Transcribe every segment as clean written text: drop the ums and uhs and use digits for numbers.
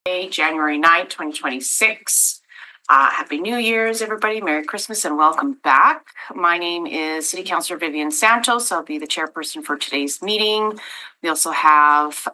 January 9th, 2026. Happy New Year's, everybody. Merry Christmas and welcome back. My name is City Councilor Vivian Santos. I'll be the chairperson for today's meeting. We also have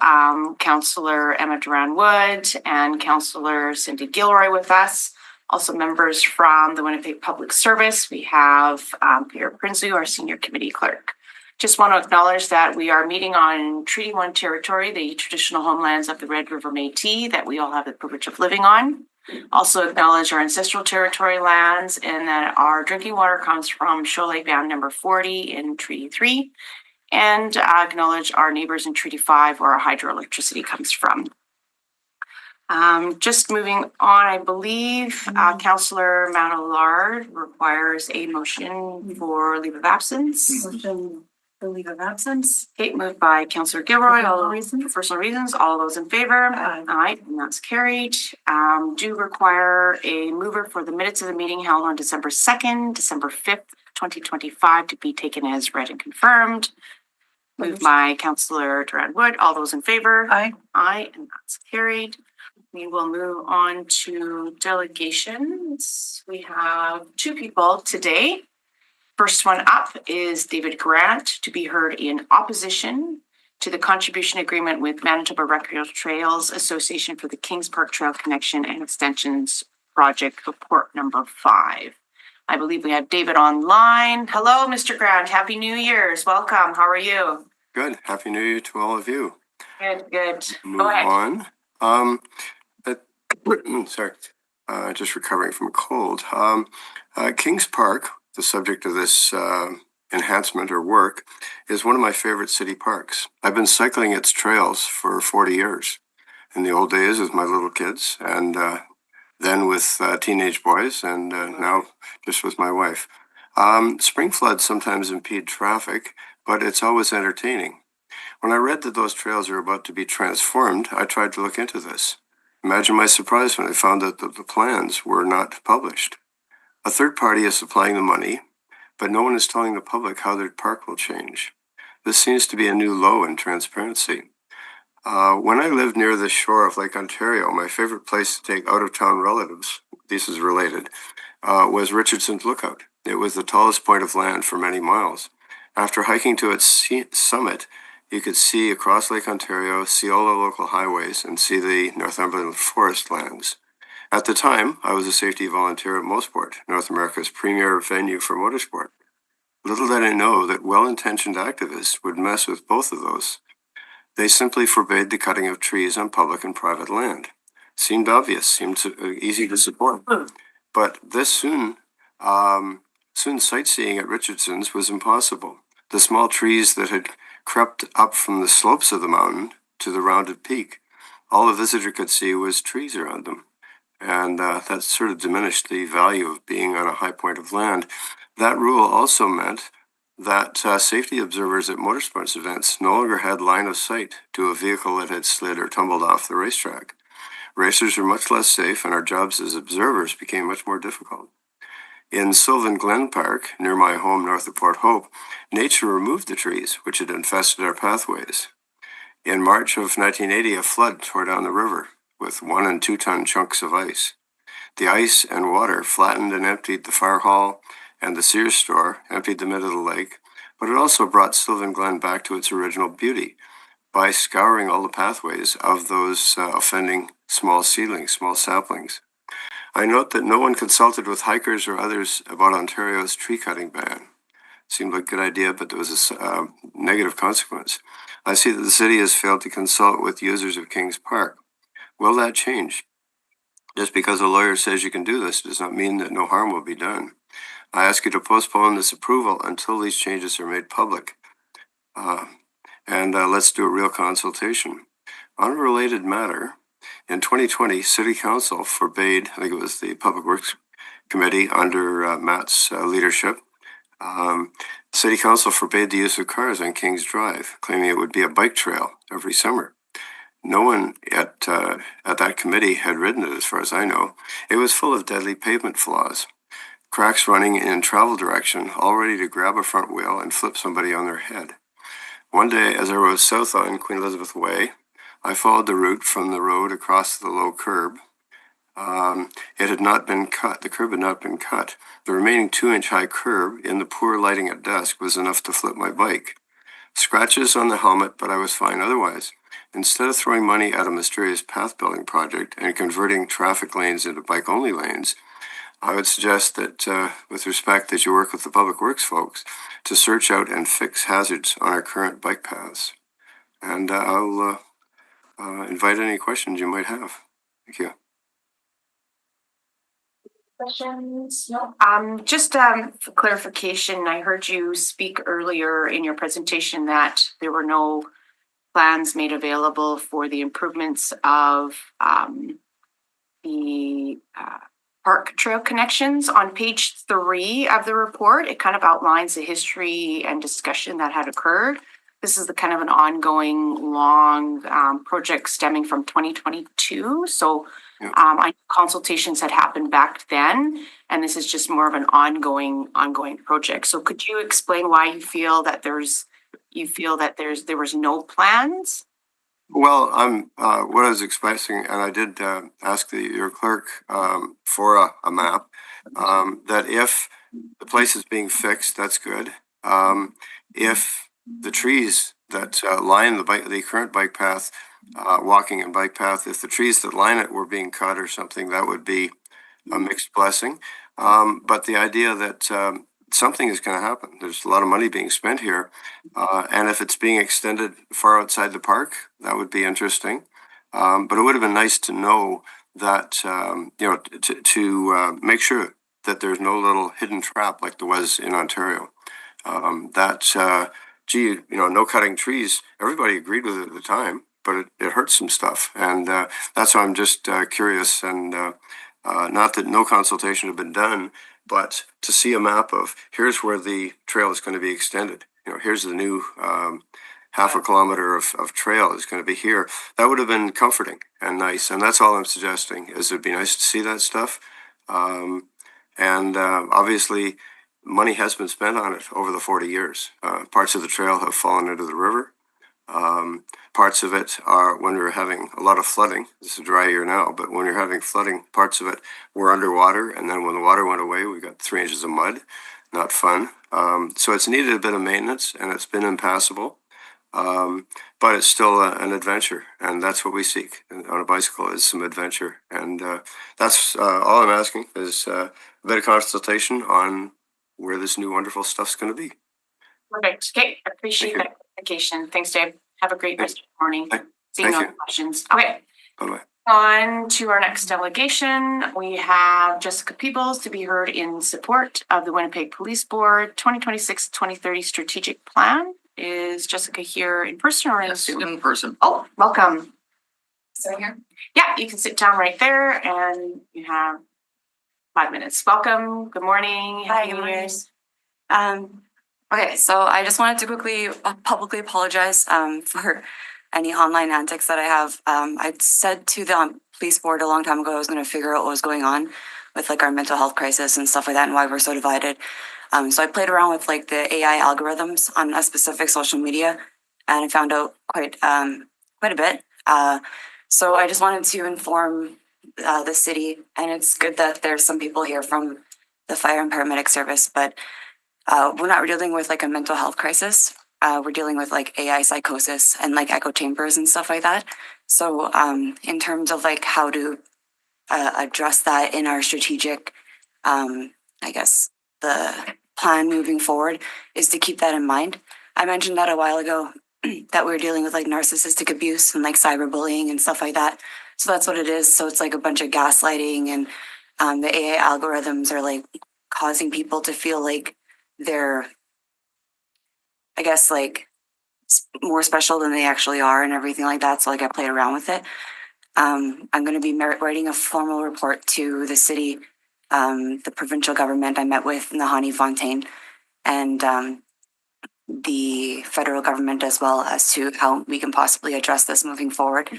Councilor Emma Duran-Wood and Councilor Cindy Gilroy with us. Also members from the Winnipeg Public Service. We have Peter Prinsloo, our senior committee clerk. Just want to acknowledge that we are meeting on Treaty 1 territory, the traditional homelands of the Red River Métis that we all have the privilege of living on. Also acknowledge our ancestral territory lands and that our drinking water comes from Shoal Lake Band number 40 in Treaty 3. And acknowledge our neighbors in Treaty 5 where our hydroelectricity comes from. Just moving on, I believe Councillor Manillard requires a motion for leave of absence. Motion for leave of absence. Okay, moved by Councillor Gilroy, for personal reasons. All those in favor? Aye, and that's carried. Do require a mover for the minutes of the meeting held on December 2nd, December 5th, 2025 to be taken as read and confirmed. Moved by Councillor Duran-Wood. All those in favor? Aye. Aye, and that's carried. We will move on to delegations. We have two people today. First one up is David Grant to be heard in opposition to the contribution agreement with Manitoba Recreational Trails Association for the Kings Park Trail Connection and Extensions Project Report number 5. I believe we have David online. Hello, Mr. Grant. Happy New Year's. Welcome. How are you? Good. Happy New Year to all of you. Good, good. Move Go ahead. on. Sorry, just recovering from a cold. Kings Park, the subject of this enhancement or work, is one of my favorite city parks. I've been cycling its trails for 40 years. In the old days with my little kids, and then with teenage boys, and now just with my wife. Spring floods sometimes impede traffic, but it's always entertaining. When I read that those trails are about to be transformed, I tried to look into this. Imagine my surprise when I found out that the plans were not published. A third party is supplying the money, but no one is telling the public how their park will change. This seems to be a new low in transparency. When I lived near the shore of Lake Ontario, my favorite place to take out-of-town relatives, this is related, was Richardson's Lookout. It was the tallest point of land for many miles. After hiking to its summit, you could see across Lake Ontario, see all the local highways, and see the Northumberland forest lands. At the time, I was a safety volunteer at Mosport, North America's premier venue for motorsport. Little did I know that well-intentioned activists would mess with both of those. They simply forbade the cutting of trees on public and private land. Seemed obvious, seemed easy to support. But this soon sightseeing at Richardson's was impossible. The small trees that had crept up from the slopes of the mountain to the rounded peak, all a visitor could see was trees around them. And that sort of diminished the value of being on a high point of land. That rule also meant that safety observers at motorsports events no longer had line of sight to a vehicle that had slid or tumbled off the racetrack. Racers were much less safe, and our jobs as observers became much more difficult. In Sylvan Glen Park, near my home north of Port Hope, nature removed the trees which had infested our pathways. In March of 1980, a flood tore down the river with 1 and 2 ton chunks of ice. The ice and water flattened and emptied the fire hall, and the Sears store emptied the mid of the lake, but it also brought Sylvan Glen back to its original beauty by scouring all the pathways of those offending small seedlings, small saplings. I note that no one consulted with hikers or others about Ontario's tree cutting ban. Seemed like a good idea, but there was a negative consequence. I see that the city has failed to consult with users of Kings Park. Will that change? Just because a lawyer says you can do this does not mean that no harm will be done. I ask you to postpone this approval until these changes are made public. And let's do a real consultation. On a related matter, in 2020, City Council forbade, I think it was the Public Works Committee under Matt's leadership, City Council forbade the use of cars on Kings Drive, claiming it would be a bike trail every summer. No one at that committee had ridden it, as far as I know. It was full of deadly pavement flaws. Cracks running in travel direction, all ready to grab a front wheel and flip somebody on their head. One day, as I rode south on Queen Elizabeth Way, I followed the route from the road across the low curb. It had not been cut. The curb had not been cut. The remaining 2-inch high curb in the poor lighting at dusk was enough to flip my bike. Scratches on the helmet, but I was fine otherwise. Instead of throwing money at a mysterious path building project and converting traffic lanes into bike-only lanes, I would suggest that, with respect, that you work with the public works folks to search out and fix hazards on our current bike paths. And I'll invite any questions you might have. Thank you. Questions? No. Just for clarification, I heard you speak earlier in your presentation that there were no plans made available for the improvements of the park trail connections. On page 3 of the report, it kind of outlines the history and discussion that had occurred. This is the kind of an ongoing long project stemming from 2022. So I consultations had happened back then, and this is just more of an ongoing project. So could you explain why you feel that there was no plans? Well, what I was expressing, and I did ask your clerk for a map, that if the place is being fixed, that's good. If the trees that line the current bike path, walking and bike path, if the trees that line it were being cut or something, that would be a mixed blessing. But the idea that something is going to happen. There's a lot of money being spent here. And if it's being extended far outside the park, that would be interesting. But it would have been nice to know that, to make sure that there's no little hidden trap like there was in Ontario. No cutting trees, everybody agreed with it at the time, but it hurts some stuff. And that's why I'm just curious, and not that no consultation had been done, but to see a map of here's where the trail is going to be extended. Here's the new half a kilometer of trail is going to be here. That would have been comforting and nice. And that's all I'm suggesting, is it'd be nice to see that stuff. Obviously, money has been spent on it over the 40 years. Parts of the trail have fallen into the river. Parts of it are, when we were having a lot of flooding, this is a dry year now, but when you're having flooding, parts of it were underwater. And then when the water went away, we got 3 inches of mud. Not fun. So it's needed a bit of maintenance, and it's been impassable. But it's still an adventure, and that's what we seek on a bicycle, is some adventure. And that's all I'm asking, is a bit of consultation on where this new wonderful stuff's going to be. Perfect. Okay, I appreciate that clarification. Thanks, Dave. Have a great rest of the morning. Seeing no questions. Okay. Bye-bye. On to our next delegation, we have Jessica Peebles to be heard in support of the Winnipeg Police Board 2026-2030 strategic plan. Is Jessica here in person or in Zoom? In person. Oh, welcome. So here. Yeah, you can sit down right there, and you have 5 minutes. Welcome. Good morning. Hi, good morning. Okay, so I just wanted to quickly publicly apologize for any online antics that I have. I said to the police board a long time ago I was going to figure out what was going on with like our mental health crisis and stuff like that, and why we're so divided. So I played around with like the AI algorithms on a specific social media, and I found out quite a bit. So I just wanted to inform the city, and it's good that there's some people here from the fire and paramedic service, but we're not dealing with like a mental health crisis. We're dealing with like AI psychosis and like echo chambers and stuff like that. So in terms of like how to address that in our strategic, I guess the plan moving forward is to keep that in mind. I mentioned that a while ago that we were dealing with like narcissistic abuse and like cyberbullying and stuff like that. So that's what it is. So it's like a bunch of gaslighting, and the AI algorithms are like causing people to feel like they're, I guess, like more special than they actually are and everything like that. So like I played around with it. I'm going to be writing a formal report to the city, the provincial government I met with, Nahanni Fontaine, and the federal government as well, as to how we can possibly address this moving forward.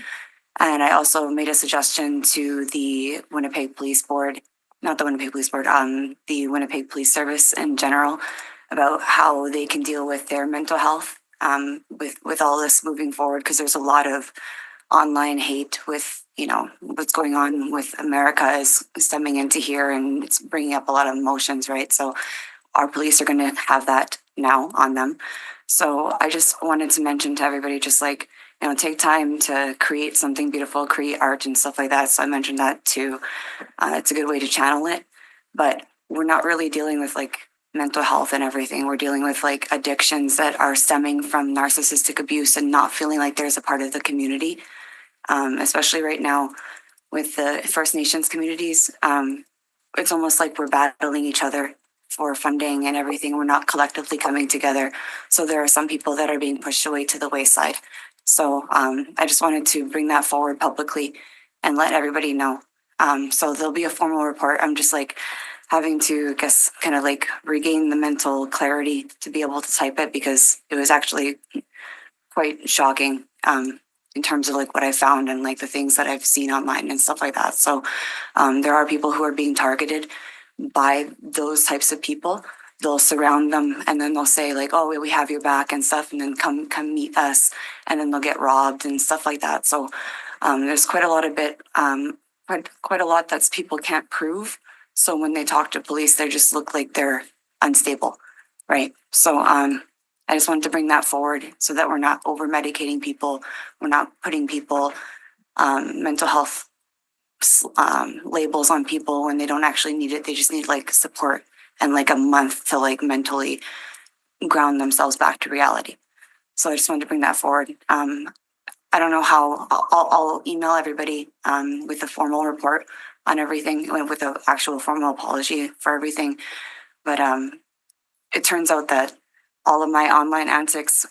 And I also made a suggestion to the Winnipeg Police Board, not the Winnipeg Police Board, the Winnipeg Police Service in general, about how they can deal with their mental health with all this moving forward, because there's a lot of online hate with, what's going on with America is stemming into here, and it's bringing up a lot of emotions, right? So our police are going to have that now on them. So I just wanted to mention to everybody, just like, take time to create something beautiful, create art and stuff like that. So I mentioned that too. It's a good way to channel it, but we're not really dealing with like mental health and everything. We're dealing with like addictions that are stemming from narcissistic abuse and not feeling like there's a part of the community, especially right now with the First Nations communities. It's almost like we're battling each other for funding and everything. We're not collectively coming together. So there are some people that are being pushed away to the wayside. So I just wanted to bring that forward publicly and let everybody know. So there'll be a formal report. I'm just like having to, I guess, kind of like regain the mental clarity to be able to type it, because it was actually quite shocking in terms of like what I found and like the things that I've seen online and stuff like that. So there are people who are being targeted by those types of people. They'll surround them and then they'll say like, oh, we have your back and stuff, and then come meet us, and then they'll get robbed and stuff like that. So there's quite a lot of quite a lot that's people can't prove. So when they talk to police, they just look like they're unstable, right? So I just wanted to bring that forward so that we're not over medicating people. We're not putting people mental health labels on people when they don't actually need it. They just need like support and like a month to like mentally ground themselves back to reality. So I just wanted to bring that forward. I don't know how. I'll email everybody with a formal report on everything, with an actual formal apology for everything. But it turns out that all of my online antics,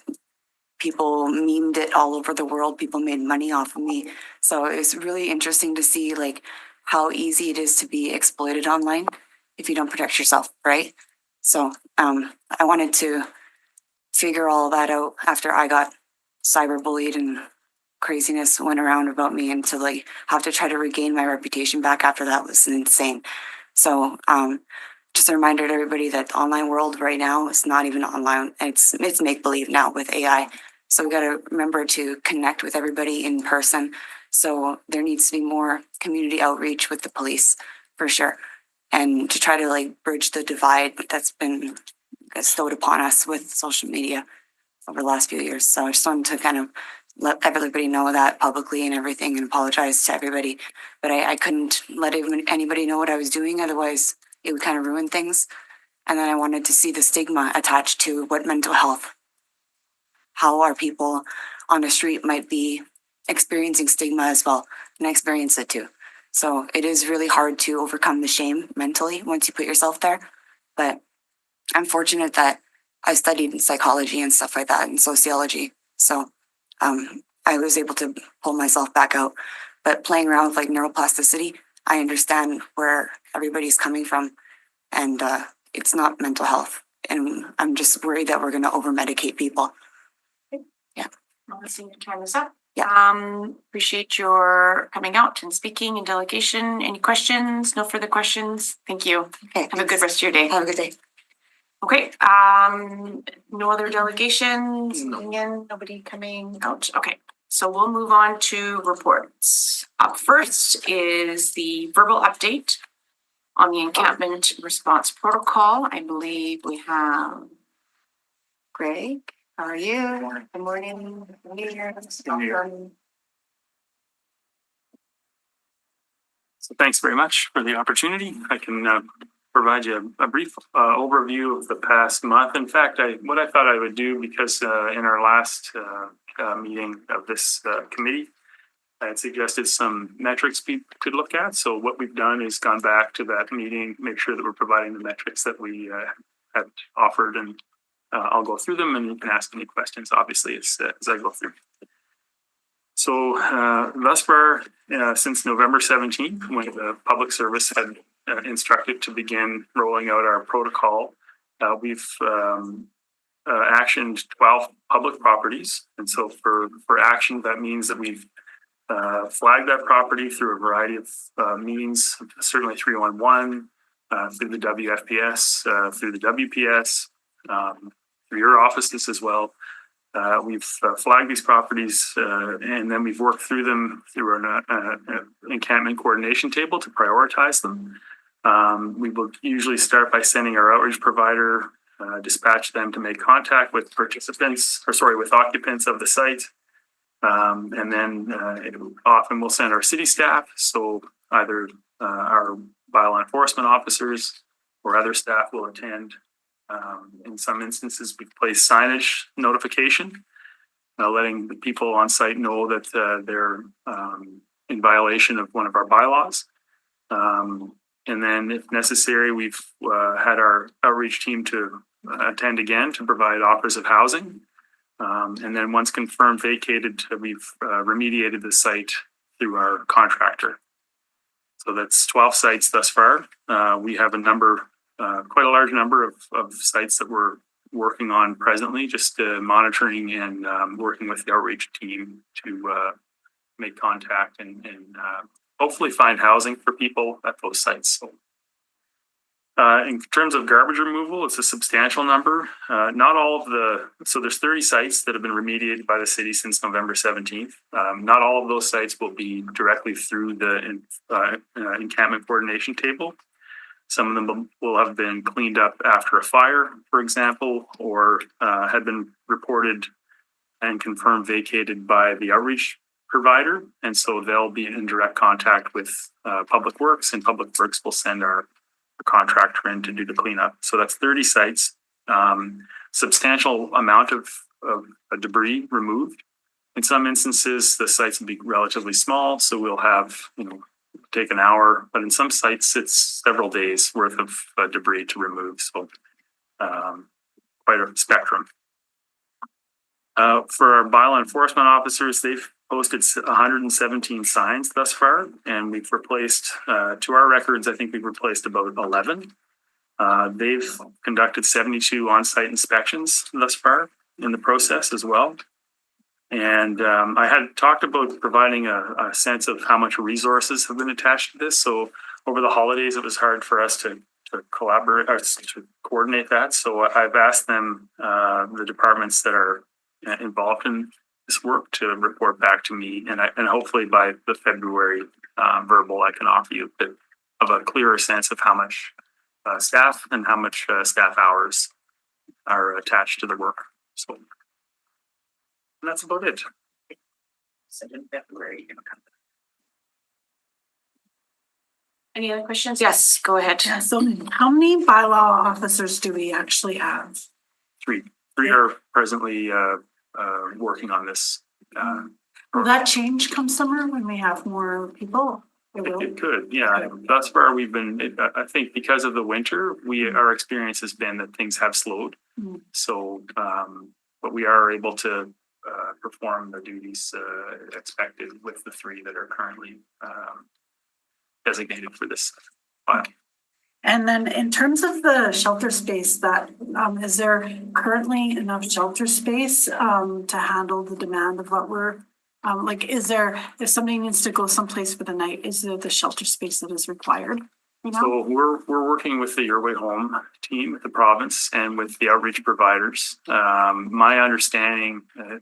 people memed it all over the world. People made money off of me. So it's really interesting to see like how easy it is to be exploited online if you don't protect yourself, right? So I wanted to figure all that out after I got cyberbullied and craziness went around about me, and to like have to try to regain my reputation back after that was insane. So just a reminder to everybody that the online world right now is not even online. It's make believe now with AI. So we got to remember to connect with everybody in person. So there needs to be more community outreach with the police for sure, and to try to like bridge the divide that's been bestowed upon us with social media over the last few years. So I just wanted to kind of let everybody know that publicly and everything, and apologize to everybody. But I couldn't let anybody know what I was doing, otherwise it would kind of ruin things. And then I wanted to see the stigma attached to what mental health, how our people on the street might be experiencing stigma as well. And I experienced it too. So it is really hard to overcome the shame mentally once you put yourself there. But I'm fortunate that I studied psychology and stuff like that and sociology. So I was able to pull myself back out. But playing around with like neuroplasticity, I understand where everybody's coming from, and it's not mental health. And I'm just worried that we're going to over medicate people. I'll see your time is up. Yeah. Appreciate your coming out and speaking and delegation. Any questions? No further questions? Thank you. Okay. Have a good rest of your day. Have a good day. Okay, no other delegations, again, nobody coming out, okay. So we'll move on to reports. Up first is the verbal update on the encampment response protocol. I believe we have Greg, how are you? Good morning. So thanks very much for the opportunity. I can provide you a brief overview of the past month. In fact, what I thought I would do, because in our last meeting of this committee, I had suggested some metrics we could look at. So what we've done is gone back to that meeting, make sure that we're providing the metrics that we had offered, and I'll go through them, and you can ask any questions, obviously, as I go through. So thus far, since November 17th, when the public service had instructed to begin rolling out our protocol, we've actioned 12 public properties. And so for action, that means that we've flagged that property through a variety of means, certainly 311, through the WFPS, through the WPS, through your offices as well. We've flagged these properties and then we've worked through them through an encampment coordination table to prioritize them. We will usually start by sending our outreach provider, dispatch them to make contact with with occupants of the site. And then often we'll send our city staff. So either our bylaw enforcement officers or other staff will attend. In some instances, we've placed signage notification, letting the people on site know that they're in violation of one of our bylaws. And then if necessary, we've had our outreach team to attend again to provide offers of housing. And then once confirmed vacated, we've remediated the site through our contractor. So that's 12 sites thus far. We have a number, quite a large number of sites that we're working on presently, just monitoring and working with the outreach team to make contact and hopefully find housing for people at those sites. So, in terms of garbage removal, it's a substantial number. Not all of so there's 30 sites that have been remediated by the city since November 17th. Not all of those sites will be directly through the encampment coordination table. Some of them will have been cleaned up after a fire, for example, or had been reported and confirmed vacated by the outreach provider. And so they'll be in direct contact with Public Works, and Public Works will send our contractor in to do the cleanup. So that's 30 sites, substantial amount of debris removed. In some instances, the sites will be relatively small, so we'll have, take an hour, but in some sites, it's several days worth of debris to remove. So quite a spectrum. For our bylaw enforcement officers, they've posted 117 signs thus far, and we've replaced, to our records, I think we've replaced about 11. They've conducted 72 on-site inspections thus far in the process as well. And I had talked about providing a sense of how much resources have been attached to this. So over the holidays, it was hard for us to collaborate or to coordinate that. So I've asked them, the departments that are involved in this work, to report back to me, and hopefully by the February verbal, I can offer you a bit of a clearer sense of how much staff and how much staff hours are attached to the work. So that's about it. So in February, you're gonna come. Any other questions? Yes, go ahead. Yeah, so how many bylaw officers do we actually have? Three are presently working on this. Will that change come summer when we have more people? It will. It could, yeah. Thus far, we've been, I think because of the winter, our experience has been that things have slowed. Mm. So, but we are able to perform the duties expected with the three that are currently designated for this file. And then in terms of the shelter space, that is there currently enough shelter space to handle the demand of what we're is there, if somebody needs to go someplace for the night, is there the shelter space that is required? So we're working with the Your Way Home team at the province and with the outreach providers. My understanding,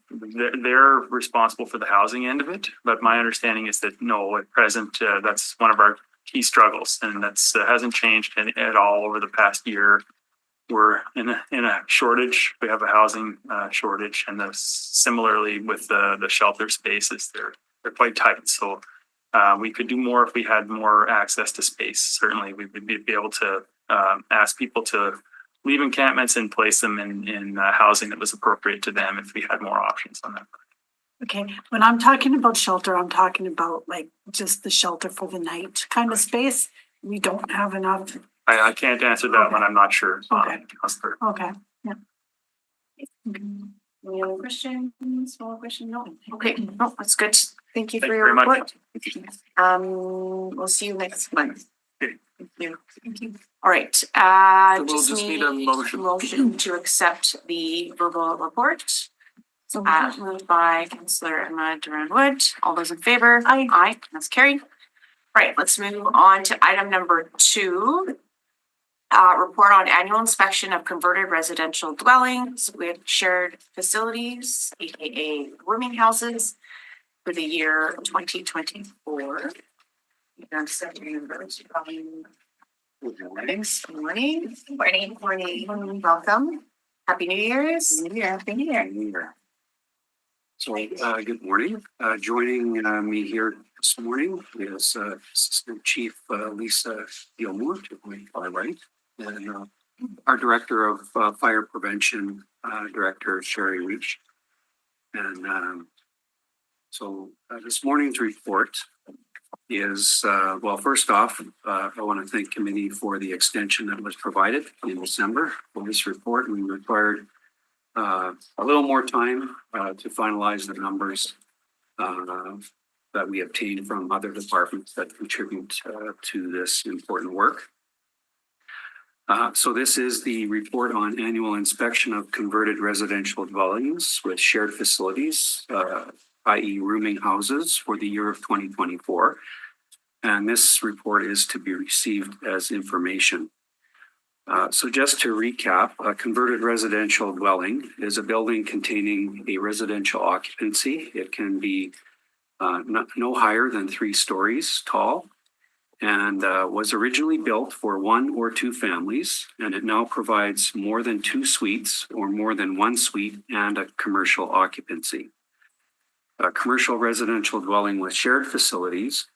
they're responsible for the housing end of it, but my understanding is that no, at present, that's one of our key struggles, and that's hasn't changed at all over the past year. We're in a shortage. We have a housing shortage, and similarly with the shelter spaces, they're quite tight. So we could do more if we had more access to space. Certainly, we would be able to ask people to leave encampments and place them in housing that was appropriate to them if we had more options on that. Okay, when I'm talking about shelter, I'm talking about like just the shelter for the night kind of space. We don't have enough. I can't answer that one. I'm not sure. Okay. Counselor. Okay, yeah. Any other questions? Small question? No. Okay, no, that's good. Thank you Thank for you your very report. much. We'll see you next month. Okay. Thank you. All right, So we'll just just need need a a motion. motion to accept the verbal report. So Moved by Councillor Emma Duran-Wood. All those in favor? Aye. Aye, that's carried. Right, let's move on to item number 2. report on annual inspection of converted residential dwellings with shared facilities, aka rooming houses, for the year 2024. Thanks. Morning. Welcome. Happy New Year's. Happy New Year. So, good morning. Joining me here this morning is Assistant Chief Lisa Gilmore to my right, and our Director of Fire Prevention, Director Sherry Reach. And so this morning's report is, well, first off, I want to thank committee for the extension that was provided in December for this report. We required a little more time to finalize the numbers that we obtained from other departments that contribute to this important work. So this is the report on annual inspection of converted residential dwellings with shared facilities, i.e. rooming houses for the year of 2024. And this report is to be received as information. So just to recap, a converted residential dwelling is a building containing a residential occupancy. It can be no higher than 3 stories tall and was originally built for 1 or 2 families, and it now provides more than 2 suites or more than 1 suite and a commercial occupancy. A commercial residential dwelling with shared facilities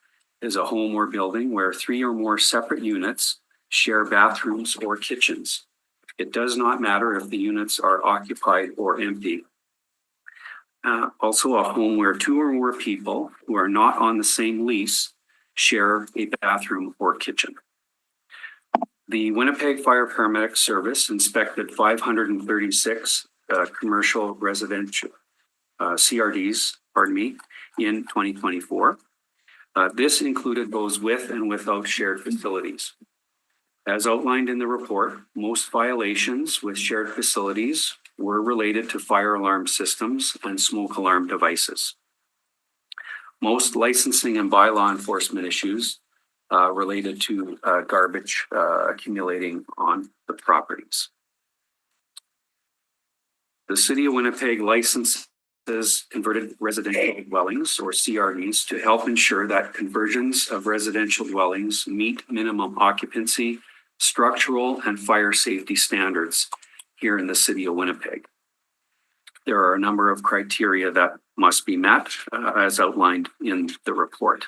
is a home or building where 3 or more separate units share bathrooms or kitchens. It does not matter if the units are occupied or empty. Also a home where 2 or more people who are not on the same lease share a bathroom or kitchen. The Winnipeg Fire Paramedic Service inspected 536 commercial residential CRDs, in 2024. This included those with and without shared facilities. As outlined in the report, most violations with shared facilities were related to fire alarm systems and smoke alarm devices. Most licensing and bylaw enforcement issues related to garbage accumulating on the properties. The City of Winnipeg licenses converted residential dwellings, or CRDs, to help ensure that conversions of residential dwellings meet minimum occupancy, structural, and fire safety standards here in the City of Winnipeg. There are a number of criteria that must be met as outlined in the report.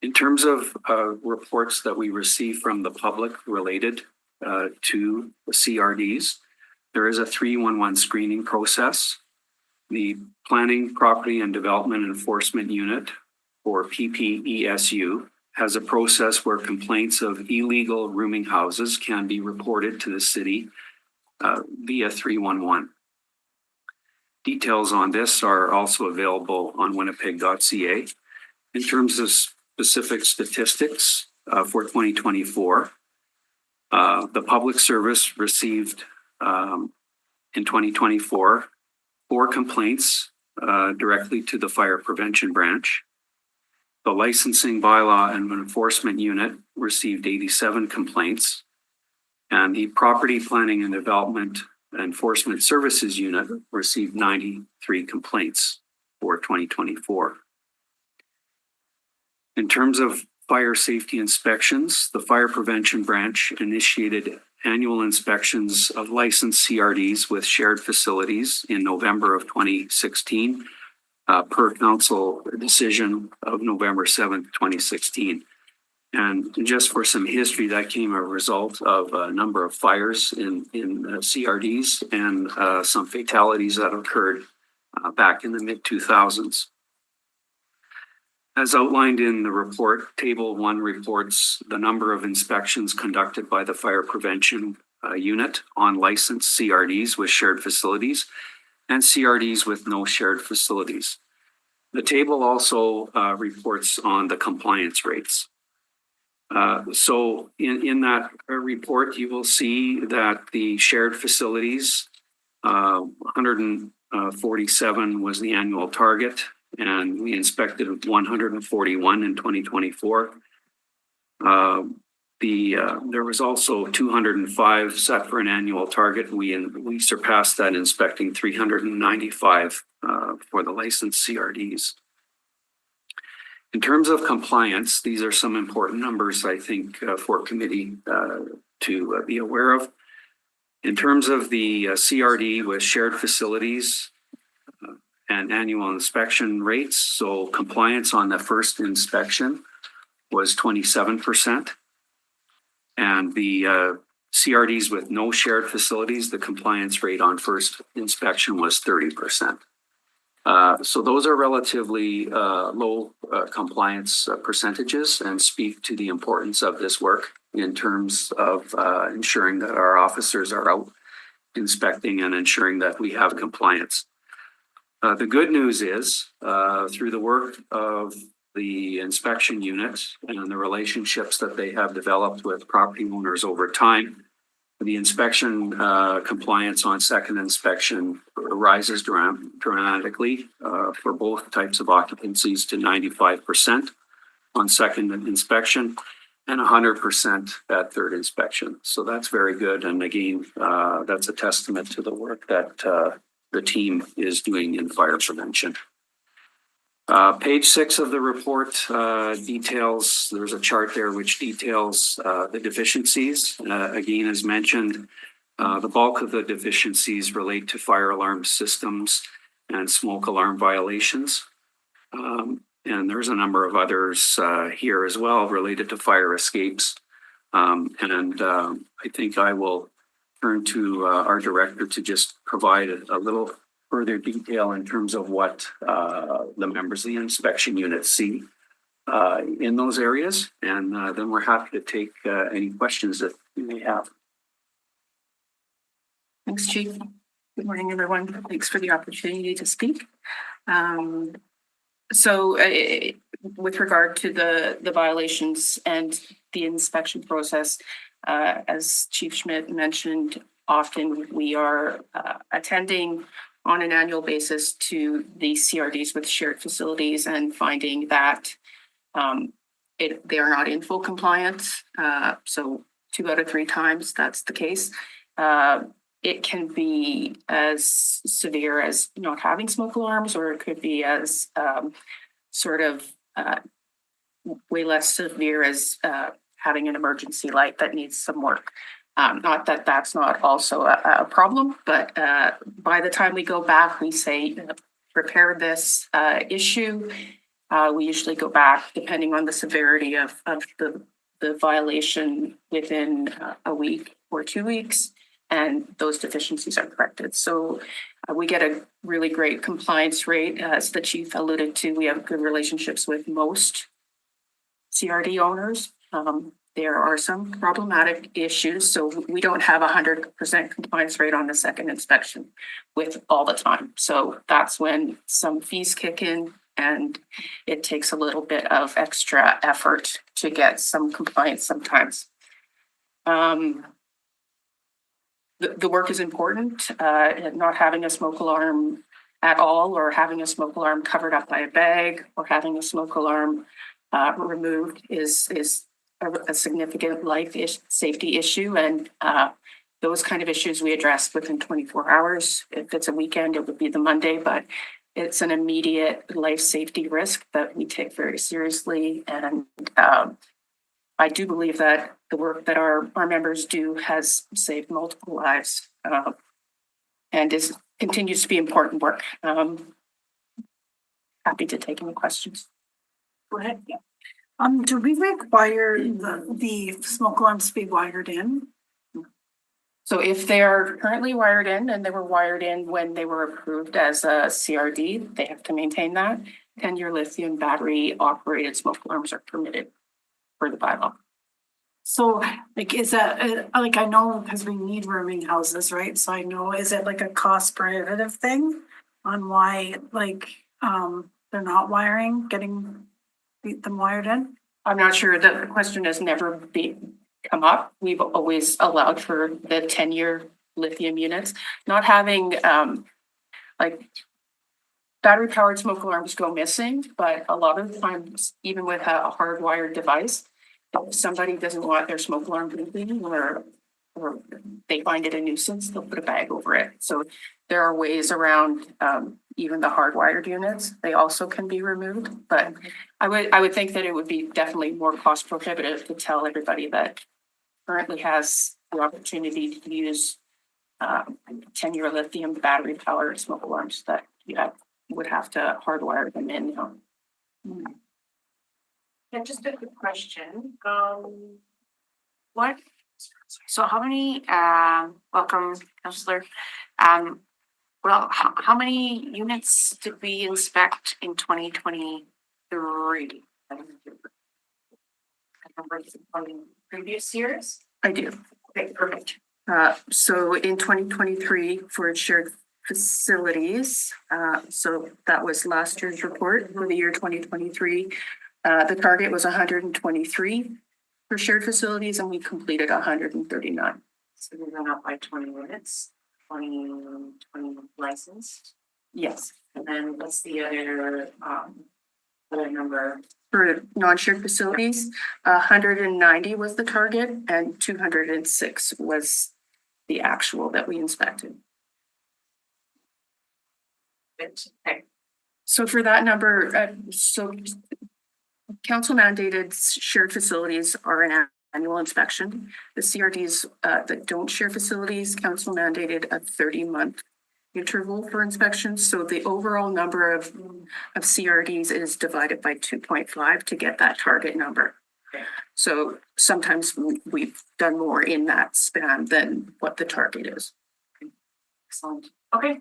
In terms of reports that we receive from the public related to the CRDs, there is a 311 screening process. The Planning, Property and Development Enforcement Unit, or PPESU, has a process where complaints of illegal rooming houses can be reported to the city via 311. Details on this are also available on winnipeg.ca. In terms of specific statistics for 2024, the public service received in 2024 4 complaints directly to the Fire Prevention Branch. The Licensing, Bylaw and Enforcement Unit received 87 complaints, and the Property Planning and Development Enforcement Services Unit received 93 complaints for 2024. In terms of fire safety inspections, the Fire Prevention Branch initiated annual inspections of licensed CRDs with shared facilities in November of 2016, per council decision of November 7th, 2016. And just for some history, that came a result of a number of fires in CRDs and some fatalities that occurred back in the mid-2000s. As outlined in the report, Table 1 reports the number of inspections conducted by the Fire Prevention Unit on licensed CRDs with shared facilities and CRDs with no shared facilities. The table also reports on the compliance rates. So in that report, you will see that the shared facilities, 147 was the annual target, and we inspected 141 in 2024. There was also 205 set for an annual target. We surpassed that, inspecting 395 for the licensed CRDs. In terms of compliance, these are some important numbers, I think, for committee to be aware of. In terms of the CRD with shared facilities and annual inspection rates, so compliance on the first inspection was 27%. And the CRDs with no shared facilities, the compliance rate on first inspection was 30%. So those are relatively low compliance percentages, and speak to the importance of this work in terms of ensuring that our officers are out inspecting and ensuring that we have compliance. The good news is through the work of the inspection unit and the relationships that they have developed with property owners over time, the inspection compliance on second inspection rises dramatically for both types of occupancies to 95% on second inspection and 100% at third inspection. So that's very good. And again, that's a testament to the work that the team is doing in fire prevention. Page 6 of the report details, there's a chart there which details the deficiencies. Again, as mentioned, the bulk of the deficiencies relate to fire alarm systems and smoke alarm violations. And there's a number of others here as well related to fire escapes. I think I will turn to our director to just provide a little further detail in terms of what the members of the inspection unit see in those areas. And then we're happy to take any questions that you may have. Thanks, Chief. Good morning, everyone. Thanks for the opportunity to speak. So with regard to the violations and the inspection process, as Chief Schmidt mentioned, often we are attending on an annual basis to the CRDs with shared facilities and finding that they are not in full compliance. So 2 out of 3 times that's the case. It can be as severe as not having smoke alarms, or it could be as way less severe as having an emergency light that needs some work. Not that that's not also a problem, but by the time we go back, we say, repair this issue. We usually go back, depending on the severity of the violation, within a week or 2 weeks, and those deficiencies are corrected. So we get a really great compliance rate. As the chief alluded to, we have good relationships with most CRD owners. There are some problematic issues, so we don't have 100% compliance rate on the second inspection with all the time. So that's when some fees kick in, and it takes a little bit of extra effort to get some compliance sometimes. The work is important. Not having a smoke alarm at all, or having a smoke alarm covered up by a bag, or having a smoke alarm removed is a significant safety issue, and those kind of issues we address within 24 hours. If it's a weekend, it would be the Monday, but it's an immediate life safety risk that we take very seriously. And I do believe that the work that our members do has saved multiple lives, and continues to be important work. Happy to take any questions. Go ahead. Yeah. Do we require the smoke alarms to be wired in? So if they are currently wired in, and they were wired in when they were approved as a CRD, they have to maintain that. 10-year lithium battery operated smoke alarms are permitted for the bylaw. So like, is that like, I know because we need rooming houses, right? So I know, is it like a cost prohibitive thing on why they're not getting them wired in? I'm not sure. The question has never come up. We've always allowed for the 10-year lithium units. Not having battery powered smoke alarms go missing, but a lot of the times, even with a hardwired device, if somebody doesn't want their smoke alarm beeping or they find it a nuisance, they'll put a bag over it. So there are ways around, even the hardwired units. They also can be removed, but I would think that it would be definitely more cost prohibitive to tell everybody that currently has the opportunity to use 10-year lithium battery powered smoke alarms that would have to hardwire them in now. And just a quick question, what, so how many, welcome, Counselor. Well, how many units did we inspect in 2023? Previous years? I do. Okay, perfect. So in 2023 for shared facilities, so that was last year's report for the year 2023. The target was 123 for shared facilities and we completed 139. So we went up by 20 units, 20 licensed. Yes. And then what's the other number? For non-shared facilities, 190 was the target and 206 was the actual that we inspected. Okay. So for that number, so council mandated shared facilities are an annual inspection. The CRDs that don't share facilities, council mandated a 30-month interval for inspections. So the overall number of CRDs is divided by 2.5 to get that target number. Okay. So sometimes we've done more in that span than what the target is. Excellent. Okay.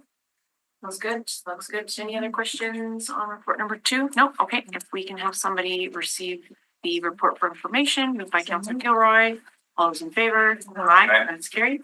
Looks good. Looks good. Any other questions on report number 2? No. Okay. If we can have somebody receive the report for information, moved by Councilor Kilroy. All those in favor? Aye. That's carried.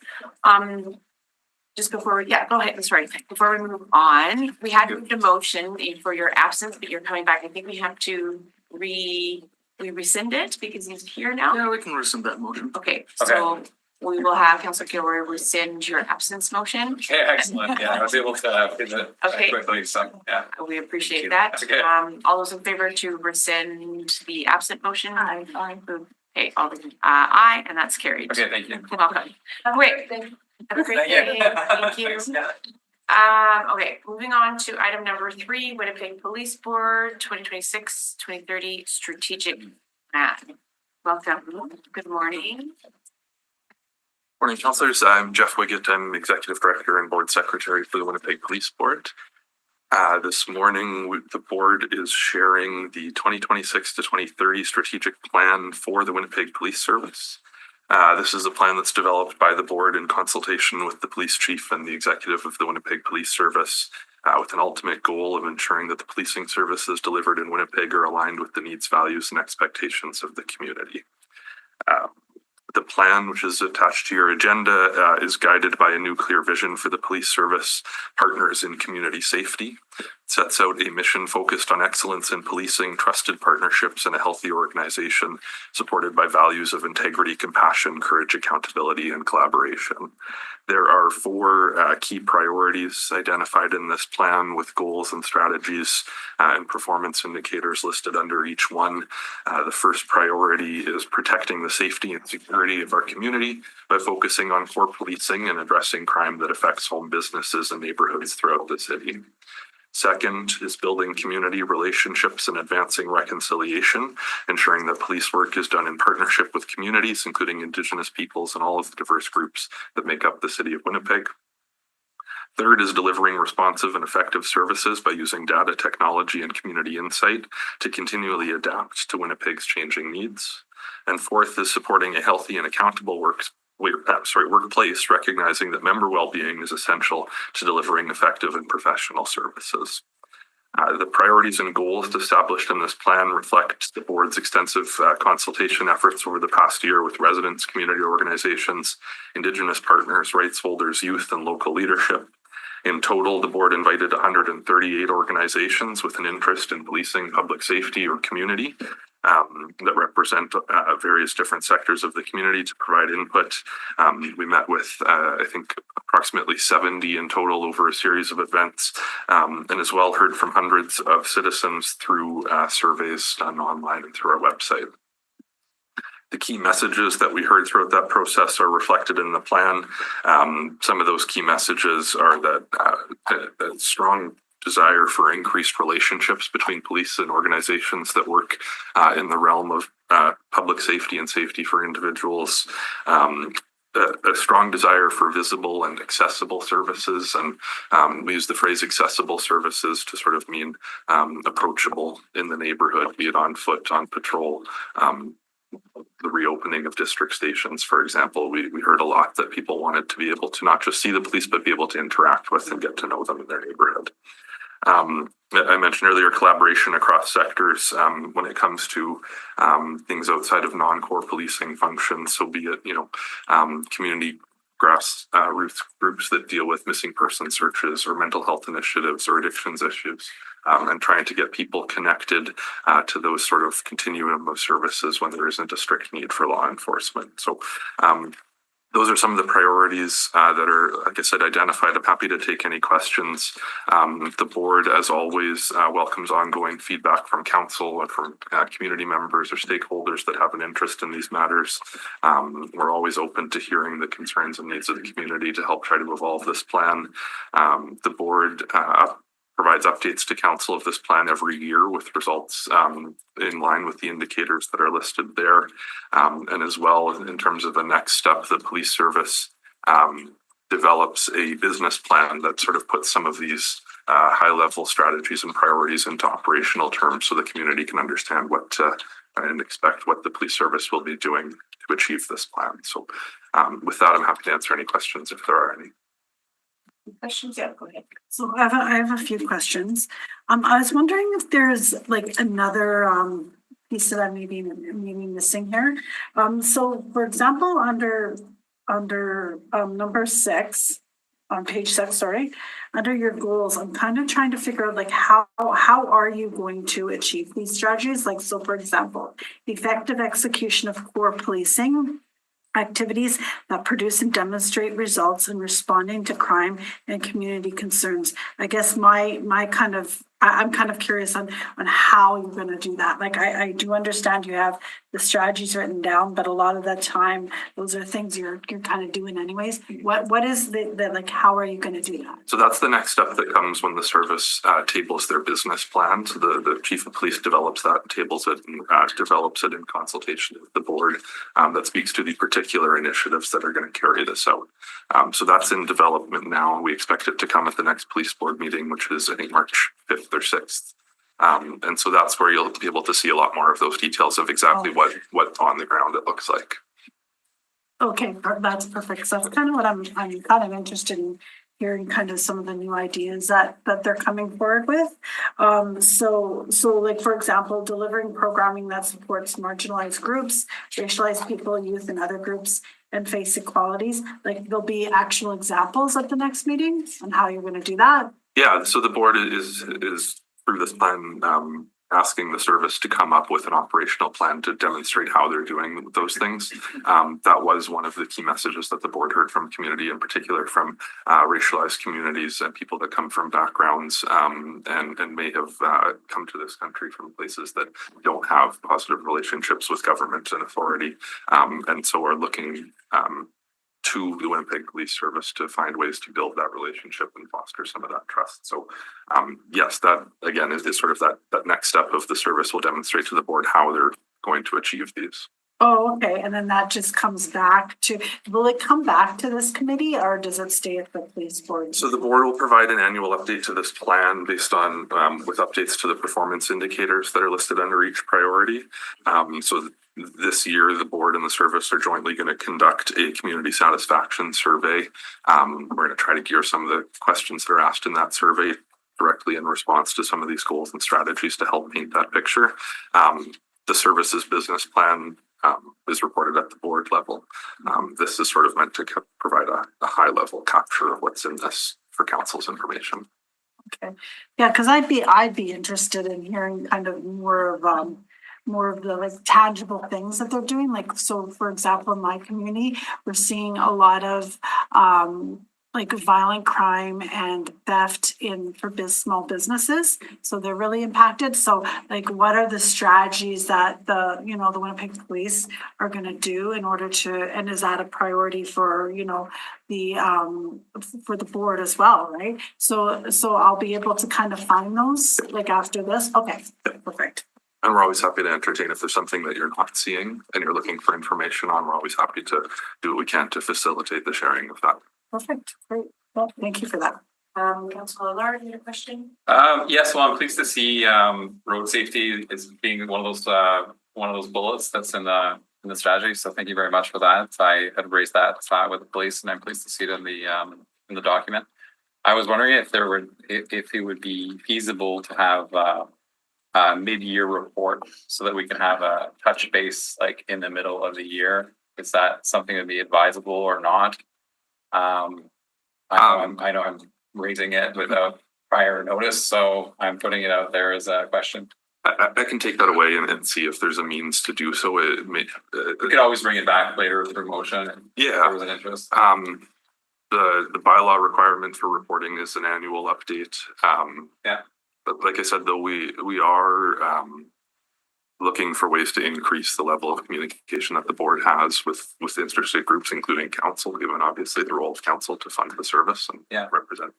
Just before, go ahead. Sorry. Before we move on, we had moved a motion for your absence, but you're coming back. I think we have to rescind it because he's here now. Yeah, we can rescind that motion. Okay. So we will have Councilor Kilroy rescind your absence motion. Okay, excellent. Yeah, I was able to get it Okay. quickly, so, yeah. We appreciate Thank you. that. Okay. All those in favor to rescind the absent motion? Aye. Okay, all the, aye, and that's carried. Okay, thank you. Welcome. Great. Have a great Thank day. you. Thank you. Thanks, yeah. Okay, moving on to item number 3, Winnipeg Police Board 2026-2030 strategic plan. Welcome. Good morning. Morning, councillors. I'm Jeff Wiggett. I'm Executive Director and Board Secretary for the Winnipeg Police Board. This morning, the board is sharing the 2026 to 2030 strategic plan for the Winnipeg Police Service. This is a plan that's developed by the board in consultation with the police chief and the executive of the Winnipeg Police Service, with an ultimate goal of ensuring that the policing services delivered in Winnipeg are aligned with the needs, values, and expectations of the community. The plan, which is attached to your agenda, is guided by a new clear vision for the police service partners in community safety. It sets out a mission focused on excellence in policing, trusted partnerships, and a healthy organization supported by values of integrity, compassion, courage, accountability, and collaboration. There are 4 key priorities identified in this plan with goals and strategies and performance indicators listed under each one. The first priority is protecting the safety and security of our community by focusing on core policing and addressing crime that affects home businesses and neighborhoods throughout the city. Second is building community relationships and advancing reconciliation, ensuring that police work is done in partnership with communities, including Indigenous peoples and all of the diverse groups that make up the city of Winnipeg. Third is delivering responsive and effective services by using data technology and community insight to continually adapt to Winnipeg's changing needs. And fourth is supporting a healthy and accountable workplace, recognizing that member well-being is essential to delivering effective and professional services. The priorities and goals established in this plan reflect the board's extensive consultation efforts over the past year with residents, community organizations, Indigenous partners, rights holders, youth, and local leadership. In total, the board invited 138 organizations with an interest in policing, public safety, or community that represent various different sectors of the community to provide input. We met with, I think, approximately 70 in total over a series of events, and as well heard from hundreds of citizens through surveys done online and through our website. The key messages that we heard throughout that process are reflected in the plan. Some of those key messages are that a strong desire for increased relationships between police and organizations that work in the realm of public safety and safety for individuals. A strong desire for visible and accessible services, and we use the phrase accessible services to sort of mean approachable in the neighborhood, be it on foot, on patrol. The reopening of district stations, for example, we heard a lot that people wanted to be able to not just see the police, but be able to interact with and get to know them in their neighborhood. I mentioned earlier collaboration across sectors when it comes to things outside of non-core policing functions. So be it, community grassroots groups that deal with missing person searches or mental health initiatives or addictions issues, and trying to get people connected to those sort of continuum of services when there isn't a strict need for law enforcement. So those are some of the priorities that are, like I said, identified. I'm happy to take any questions. The board, as always, welcomes ongoing feedback from council and from community members or stakeholders that have an interest in these matters. We're always open to hearing the concerns and needs of the community to help try to evolve this plan. The board provides updates to council of this plan every year with results in line with the indicators that are listed there. And as well, in terms of the next step, the police service develops a business plan that sort of puts some of these high-level strategies and priorities into operational terms so the community can understand what and expect what the police service will be doing to achieve this plan. So with that, I'm happy to answer any questions if there are any. Questions? Yeah, go ahead. So I have a few questions. I was wondering if there's like another piece that I'm maybe missing here. So for example, under number 6, on page 6, sorry, under your goals, I'm kind of trying to figure out like how are you going to achieve these strategies? Like, so for example, effective execution of core policing activities that produce and demonstrate results in responding to crime and community concerns. I guess I'm kind of curious on how you're going to do that. Like I do understand you have the strategies written down, but a lot of the time those are things you're kind of doing anyways. What is the like how are you going to do that? So that's the next step that comes when the service tables their business plan. So the chief of police develops that, tables it, and develops it in consultation with the board that speaks to the particular initiatives that are going to carry this out. So that's in development now. We expect it to come at the next police board meeting, which is I think March 5th or 6th. And so that's where you'll be able to see a lot more of those details of exactly what on the ground it looks like. Okay, that's perfect. So that's kind of what I'm kind of interested in hearing, kind of some of the new ideas that they're coming forward with. So like, for example, delivering programming that supports marginalized groups, racialized people, youth, and other groups, and face equalities. Like there'll be actual examples at the next meeting on how you're going to do that. Yeah, so the board is through this plan asking the service to come up with an operational plan to demonstrate how they're doing those things. That was one of the key messages that the board heard from community, in particular from racialized communities and people that come from backgrounds and may have come to this country from places that don't have positive relationships with government and authority, and so are looking to the Winnipeg Police Service to find ways to build that relationship and foster some of that trust. So yes, that again is sort of that next step of the service will demonstrate to the board how they're going to achieve these. Oh, okay. And then that just comes back to, will it come back to this committee or does it stay at the police board? So the board will provide an annual update to this plan based on with updates to the performance indicators that are listed under each priority. So this year, the board and the service are jointly going to conduct a community satisfaction survey. We're going to try to gear some of the questions that are asked in that survey directly in response to some of these goals and strategies to help paint that picture. The service's business plan is reported at the board level. This is sort of meant to provide a high level capture of what's in this for council's information. Okay. Yeah, because I'd be interested in hearing kind of more of the like tangible things that they're doing. Like, so for example, in my community, we're seeing a lot of like violent crime and theft for small businesses. So they're really impacted. So like, what are the strategies that the Winnipeg Police are gonna do in order to, and is that a priority for, for the board as well, right? So I'll be able to kind of find those like after this. Okay, perfect. And we're always happy to entertain if there's something that you're not seeing and you're looking for information on, we're always happy to do what we can to facilitate the sharing of that. Perfect, great. Well, thank you for that. Councilor Allard, you had a question? Yes, well, I'm pleased to see road safety is being one of those bullets that's in the strategy. So thank you very much for that. I had raised that with the police, and I'm pleased to see it in the document. I was wondering if it would be feasible to have a mid-year report so that we can have a touch base like in the middle of the year. Is that something that'd be advisable or not? I know I'm raising it without prior notice, so I'm putting it out there as a question. I can take that away and see if there's a means to do so. It may, We could always bring it back later through motion. If there was an interest. The bylaw requirement for reporting is an annual update. Yeah. But like I said, though, we are looking for ways to increase the level of communication that the board has with interested groups, including council, given obviously the role of council to fund the service and represent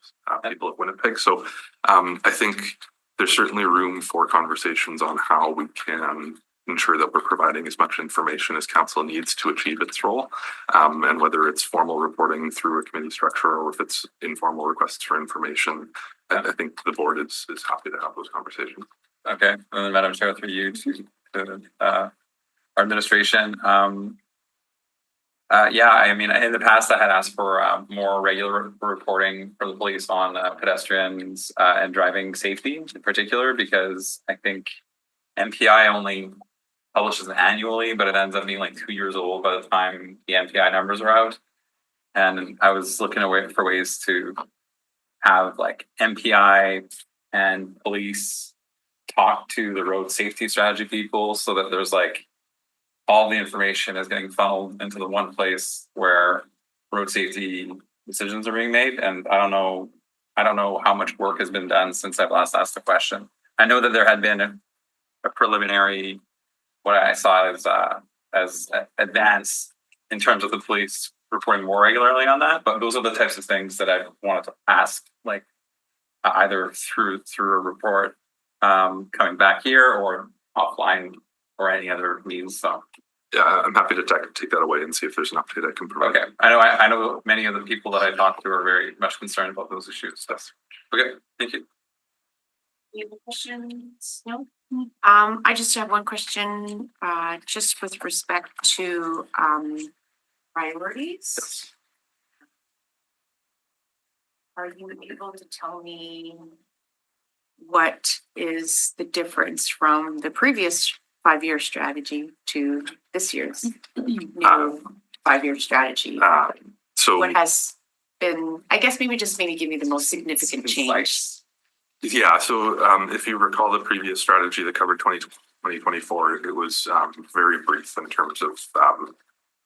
people of Winnipeg. So I think there's certainly room for conversations on how we can ensure that we're providing as much information as council needs to achieve its role, and whether it's formal reporting through a committee structure or if it's informal requests for information. I think the board is happy to have those conversations. Okay, and then Madam Chair, through you to our administration. Yeah, I mean, in the past, I had asked for more regular reporting for the police on pedestrians and driving safety in particular, because I think MPI only publishes annually, but it ends up being like 2 years old by the time the MPI numbers are out. And I was looking for ways to have like MPI and police talk to the road safety strategy people so that there's like all the information is getting funneled into the one place where road safety decisions are being made. And I don't know how much work has been done since I've last asked the question. I know that there had been a preliminary, what I saw as advance in terms of the police reporting more regularly on that, but those are the types of things that I wanted to ask, like either through a report coming back here or offline or any other means. So yeah, I'm happy to take that away and see if there's an update I can provide. Okay, I know many of the people that I talked to are very much concerned about those issues. So okay, thank you. Any other questions? No. I just have one question, just with respect to priorities. Yes. Are you able to tell me what is the difference from the previous 5-year strategy to this year's new 5-year strategy? So what has been, I guess maybe give me the most significant change. Yeah, so if you recall the previous strategy that covered 2024, it was very brief in terms of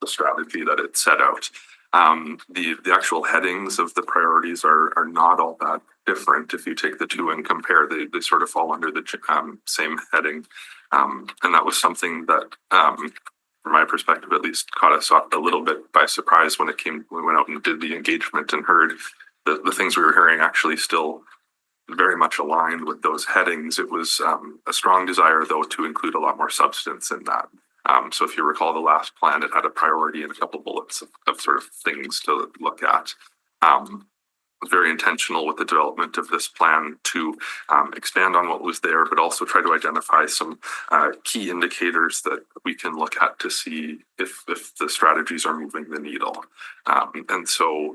the strategy that it set out. The actual headings of the priorities are not all that different. If you take the two and compare, they sort of fall under the same heading. And that was something that, from my perspective at least, caught us a little bit by surprise when we went out and did the engagement and heard the things we were hearing actually still very much aligned with those headings. It was a strong desire, though, to include a lot more substance in that. So if you recall the last plan, it had a priority and a couple bullets of sort of things to look at. Very intentional with the development of this plan to expand on what was there, but also try to identify some key indicators that we can look at to see if the strategies are moving the needle. And so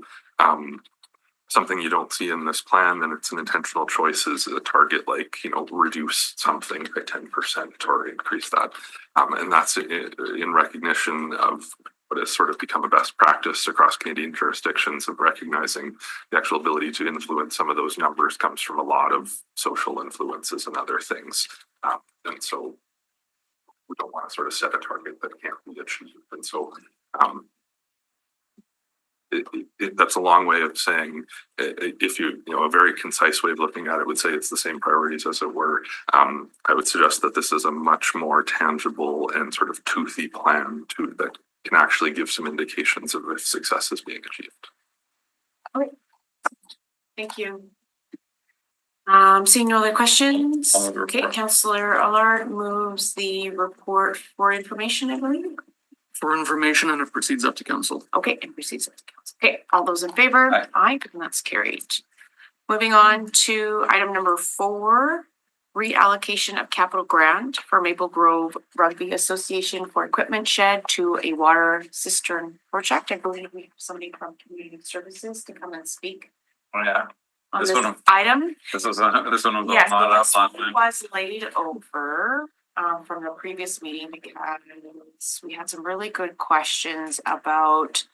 something you don't see in this plan, and it's an intentional choice, is a target like, reduce something by 10% or increase that. And that's in recognition of what has sort of become a best practice across Canadian jurisdictions of recognizing the actual ability to influence some of those numbers comes from a lot of social influences and other things. And so we don't want to sort of set a target that can't be achieved. And so that's a long way of saying, if you know, a very concise way of looking at it would say it's the same priorities as it were. I would suggest that this is a much more tangible and sort of toothy plan that can actually give some indications of if success is being achieved. Thank you. Seeing no other questions, I'll move the okay, report. Councillor Allard moves the report for information, I believe. For information, and it proceeds up to council. Okay, and proceeds to council. Okay, all those in favor? Aye. Aye, and that's carried. Moving on to item number 4, reallocation of capital grant for Maple Grove Rugby Association for equipment shed to a water cistern project. I believe we have somebody from Community Services to come and speak Oh, yeah. on This this one- item. This one was Yes, not this last one time. was laid over from the previous meeting because we had some really good questions about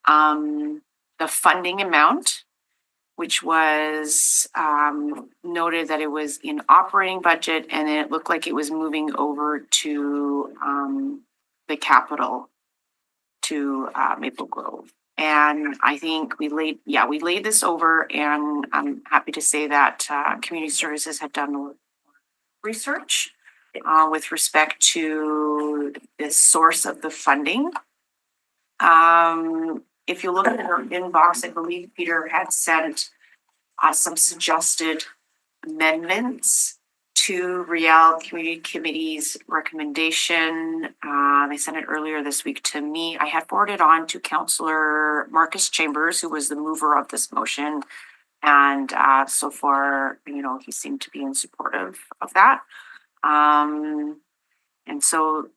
the funding amount, which was noted that it was in operating budget and then it looked like it was moving over to the capital to Maple Grove. And I think we laid this over, and I'm happy to say that Community Services had done research with respect to the source of the funding. If you look at our inbox, I believe Peter had sent some suggested amendments to Riel Community Committee's recommendation. They sent it earlier this week to me. I had forwarded on to Councillor Marcus Chambers, who was the mover of this motion. And so far, you know, he seemed to be in support of that. And so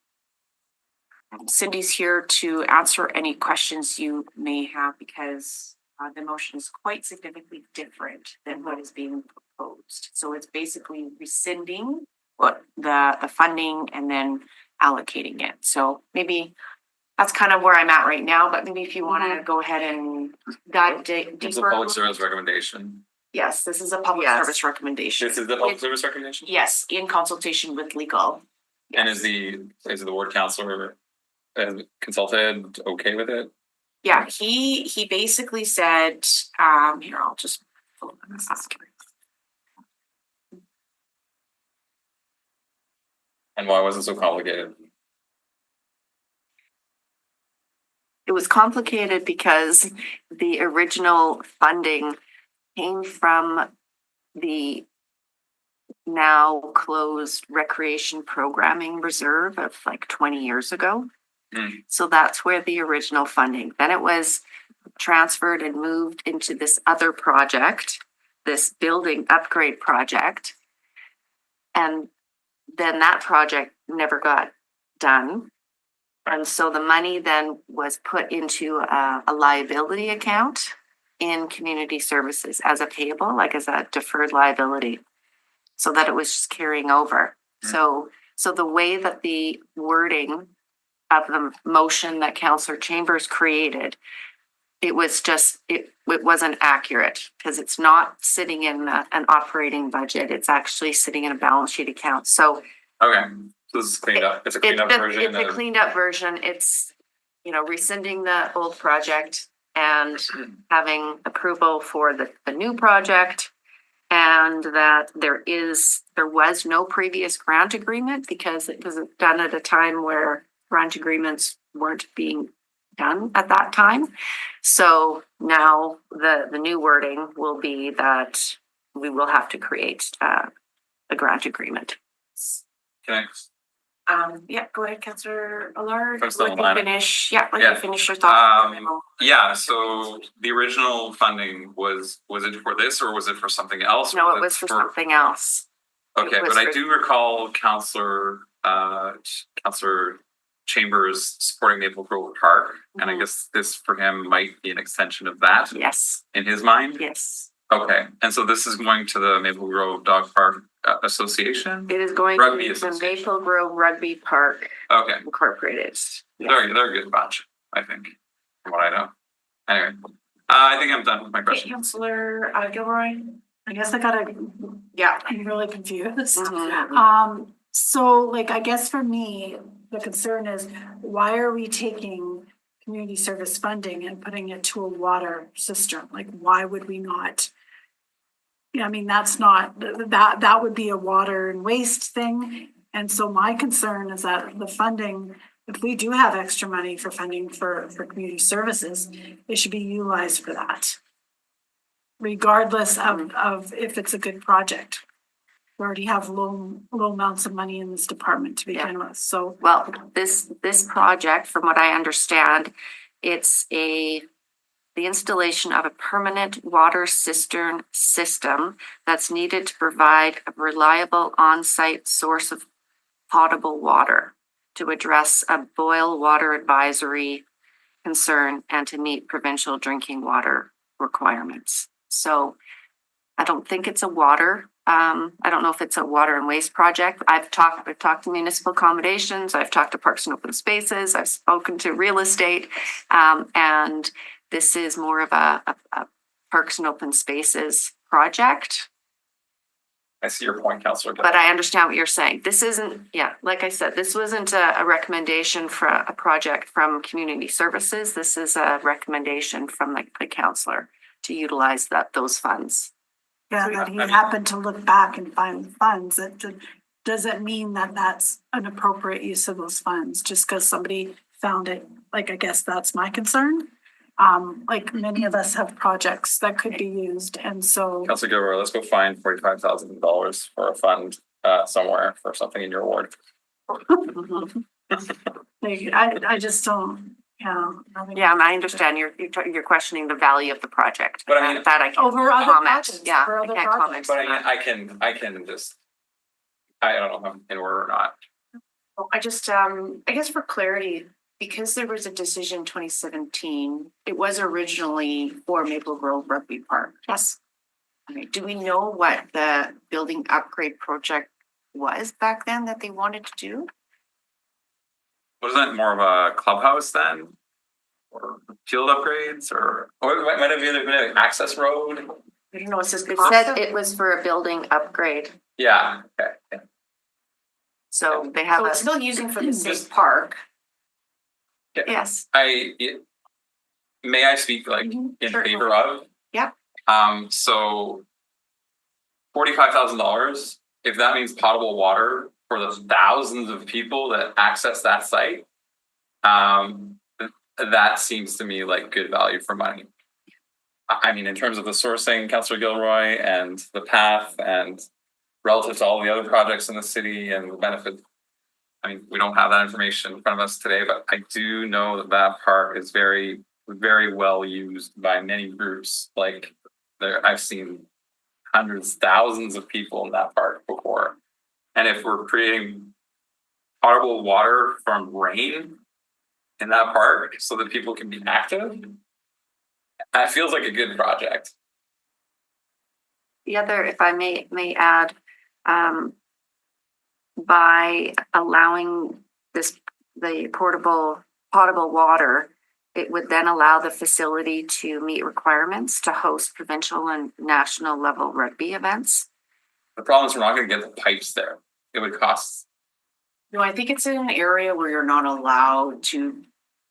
Cindy's here to answer any questions you may have because the motion is quite significantly different than what is being proposed. So it's basically rescinding what the funding and then allocating it. So maybe that's kind of where I'm at right now, but maybe if you want to go ahead and dive deeper. It's a public service recommendation. Yes, this is a public Yes. service recommendation. This is the public service recommendation? Yes, in consultation with legal. And is the ward councillor consulted okay with it? Yeah, he basically said, here, I'll just pull this up. And why was it so complicated? It was complicated because the original funding came from the now closed recreation programming reserve of like 20 years ago. Mm. So that's where the original funding, then it was transferred and moved into this other project, this building upgrade project. And then that project never got done. And so the money then was put into a liability account in Community Services as a payable, like as a deferred liability, so that it was just carrying over. So the way that the wording of the motion that Councillor Chambers created, it was just, it wasn't accurate because it's not sitting in an operating budget. It's actually sitting in a balance sheet account. So Okay, so this is cleaned up. It's a cleaned up version. It's a cleaned up version. It's, you know, rescinding the old project and having approval for the new project. And that there was no previous grant agreement because it was done at a time where grant agreements weren't being done at that time. So now the new wording will be that we will have to create a grant agreement. Can Yeah, go ahead, Councillor Allard. First on Let the you line. finish. Yeah, let Yeah. you finish your thoughts. yeah, so the original funding was it for this or was it for something else? No, it was for something else. Okay, it was but I for- do recall Councillor Chambers supporting Maple Grove Park. And I guess this for him might be an extension of that Yes, in his mind. yes. Okay, and so this is going to the Maple Grove Dog Park Association? It is going Rugby to the Association. Maple Grove Rugby Park Okay, Incorporated. they're a good bunch, I think, from what I know. Anyway, I think I'm done with my Okay, question. Councillor Gilroy. I guess I'm really confused. Mhm. So like, I guess for me, the concern is why are we taking community service funding and putting it to a water cistern? Like, why would we not? Yeah, I mean, that's not, that would be a water and waste thing. And so my concern is that the funding, if we do have extra money for funding for community services, it should be utilized for that. Regardless of if it's a good project. We already have low amounts of money in this department to begin with, so. Well, this project, from what I understand, it's the installation of a permanent water cistern system that's needed to provide a reliable on-site source of potable water to address a boil water advisory concern and to meet provincial drinking water requirements. So I don't think it's a water. I don't know if it's a water and waste project. I've talked to municipal accommodations. I've talked to Parks and Open Spaces. I've spoken to real estate. And this is more of a Parks and Open Spaces project. I see your point, Councillor. But I understand what you're saying. This isn't, like I said, this wasn't a recommendation for a project from Community Services. This is a recommendation from the councillor to utilize those funds. Yeah, that he happened to look back and find the funds. That doesn't mean that that's an appropriate use of those funds, just because somebody found it. Like, I guess that's my concern. Like many of us have projects that could be used, and so. Councillor Gilroy, let's go find $45,000 for a fund somewhere for something in your ward. I just don't. Yeah, I understand you're questioning the value of the project. But I mean, that I can't over other comment. projects, Yeah, for I other can't comment. projects. But I can just, I don't know if I'm in order or not. Well, I guess for clarity, because there was a decision 2017, it was originally for Maple Grove Rugby Park. Yes. Okay, do we know what the building upgrade project was back then that they wanted to do? Wasn't it more of a clubhouse then? Or field upgrades or it might have either been an access road? I don't know, it says It cost said of- it was for a building upgrade. Yeah, okay. Yeah. So they have So a, it's still using for the same Just- park. yes. May I speak in Sure. favor of? Yeah. So $45,000, if that means potable water for those thousands of people that access that site, that seems to me like good value for money. I mean, in terms of the sourcing, Councillor Gilroy, and the path, and relative to all the other projects in the city and the benefit. I mean, we don't have that information in front of us today, but I do know that that park is very, very well used by many groups. Like I've seen hundreds, thousands of people in that park before. And if we're creating potable water from rain in that park so that people can be active, that feels like a good project. The other, if I may add, by allowing the potable water, it would then allow the facility to meet requirements to host provincial and national level rugby events. The problem is we're not going to get the pipes there. It would cost. No, I think it's in an area where you're not allowed to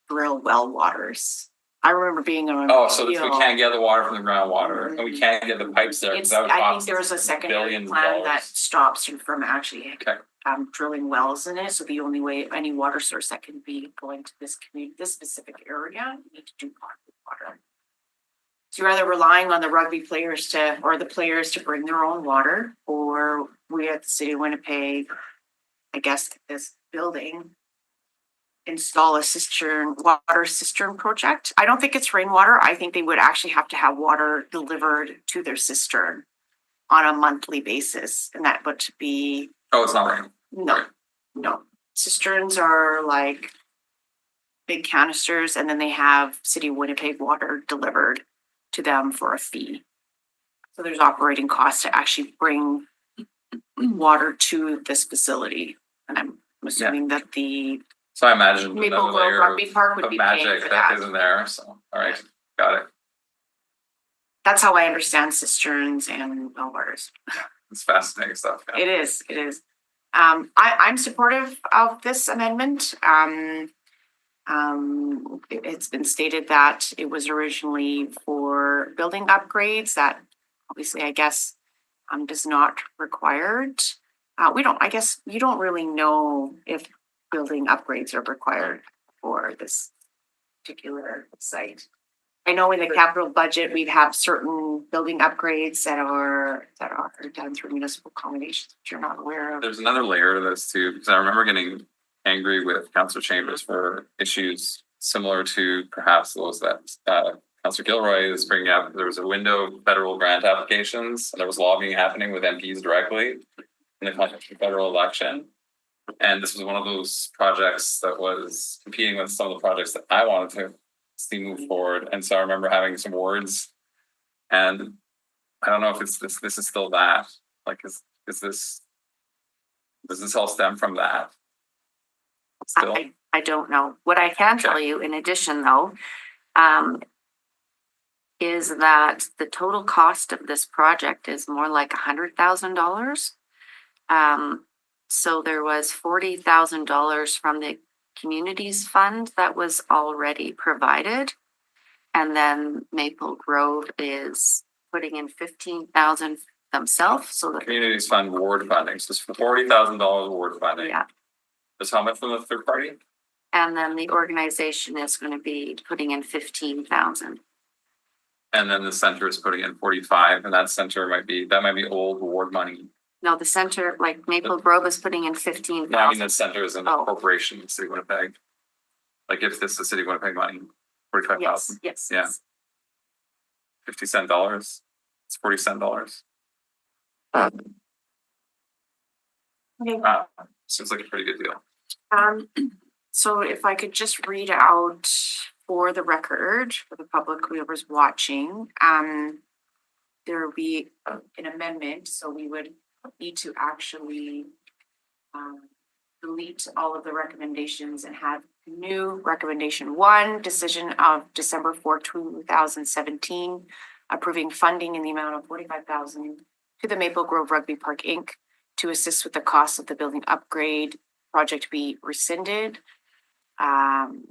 drill well waters. I remember being on. Oh, so we can't get the water from the groundwater, and we can't get the pipes there. It's, That would I think cost there was a secondary billions of plan that dollars. stops you from actually Okay. drilling wells in it. So the only way any water source that can be going to this community, this specific area, you need to do potable water. So you're either relying on the rugby players or the players to bring their own water, or we at the city of Winnipeg, I guess this building, install a water cistern project. I don't think it's rainwater. I think they would actually have to have water delivered to their cistern on a monthly basis. And that would be, Oh, it's not raining. no. Cisterns are like big canisters, and then they have City of Winnipeg water delivered to them for a fee. So there's operating costs to actually bring water to this facility. And I'm assuming that the So I imagine Maple another Grove layer Rugby Park would of be paying magic for that that. isn't there. So, all right, got it. That's how I understand cisterns and well waters. It's fascinating stuff. Yeah. It is. I'm supportive of this amendment. It's been stated that it was originally for building upgrades that obviously, I guess, does not required. I guess you don't really know if building upgrades are required for this particular site. I know in the capital budget, we have certain building upgrades that are done through municipal accommodations, which you're not aware of. There's another layer to this too, because I remember getting angry with Councillor Chambers for issues similar to perhaps those that Councillor Gilroy is bringing up. There was a window of federal grant applications, and there was lobbying happening with MPs directly in the context of the federal election. And this was one of those projects that was competing with some of the projects that I wanted to see move forward. And so I remember having some words, and I don't know if it's this is still that. Like, is this, does this all stem from that? Still? I don't know. What I can tell you in addition though, is that the total cost of this project is more like $100,000. So there was $40,000 from the communities fund that was already provided. And then Maple Grove is putting in $15,000 themselves. So the Communities Fund ward funding, so it's $40,000 ward funding. yeah. That's how much from the third party? And then the organization is going to be putting in 15,000. And then the center is putting in 45, and that center might be old ward money. No, the center, like Maple Grove is putting in No, I mean 15,000. the center is in the Oh. corporation, City of Winnipeg. Like if this is City of Winnipeg money, 45,000, Yes, yes. yeah. yes. 50-cent dollars, it's 40-cent dollars. Seems like a pretty good deal. So if I could just read out for the record, for the public whoever's watching, there will be an amendment, so we would need to actually delete all of the recommendations and have new recommendation 1, decision of December 4, 2017, approving funding in the amount of $45,000 to the Maple Grove Rugby Park Inc. to assist with the cost of the building upgrade project be rescinded.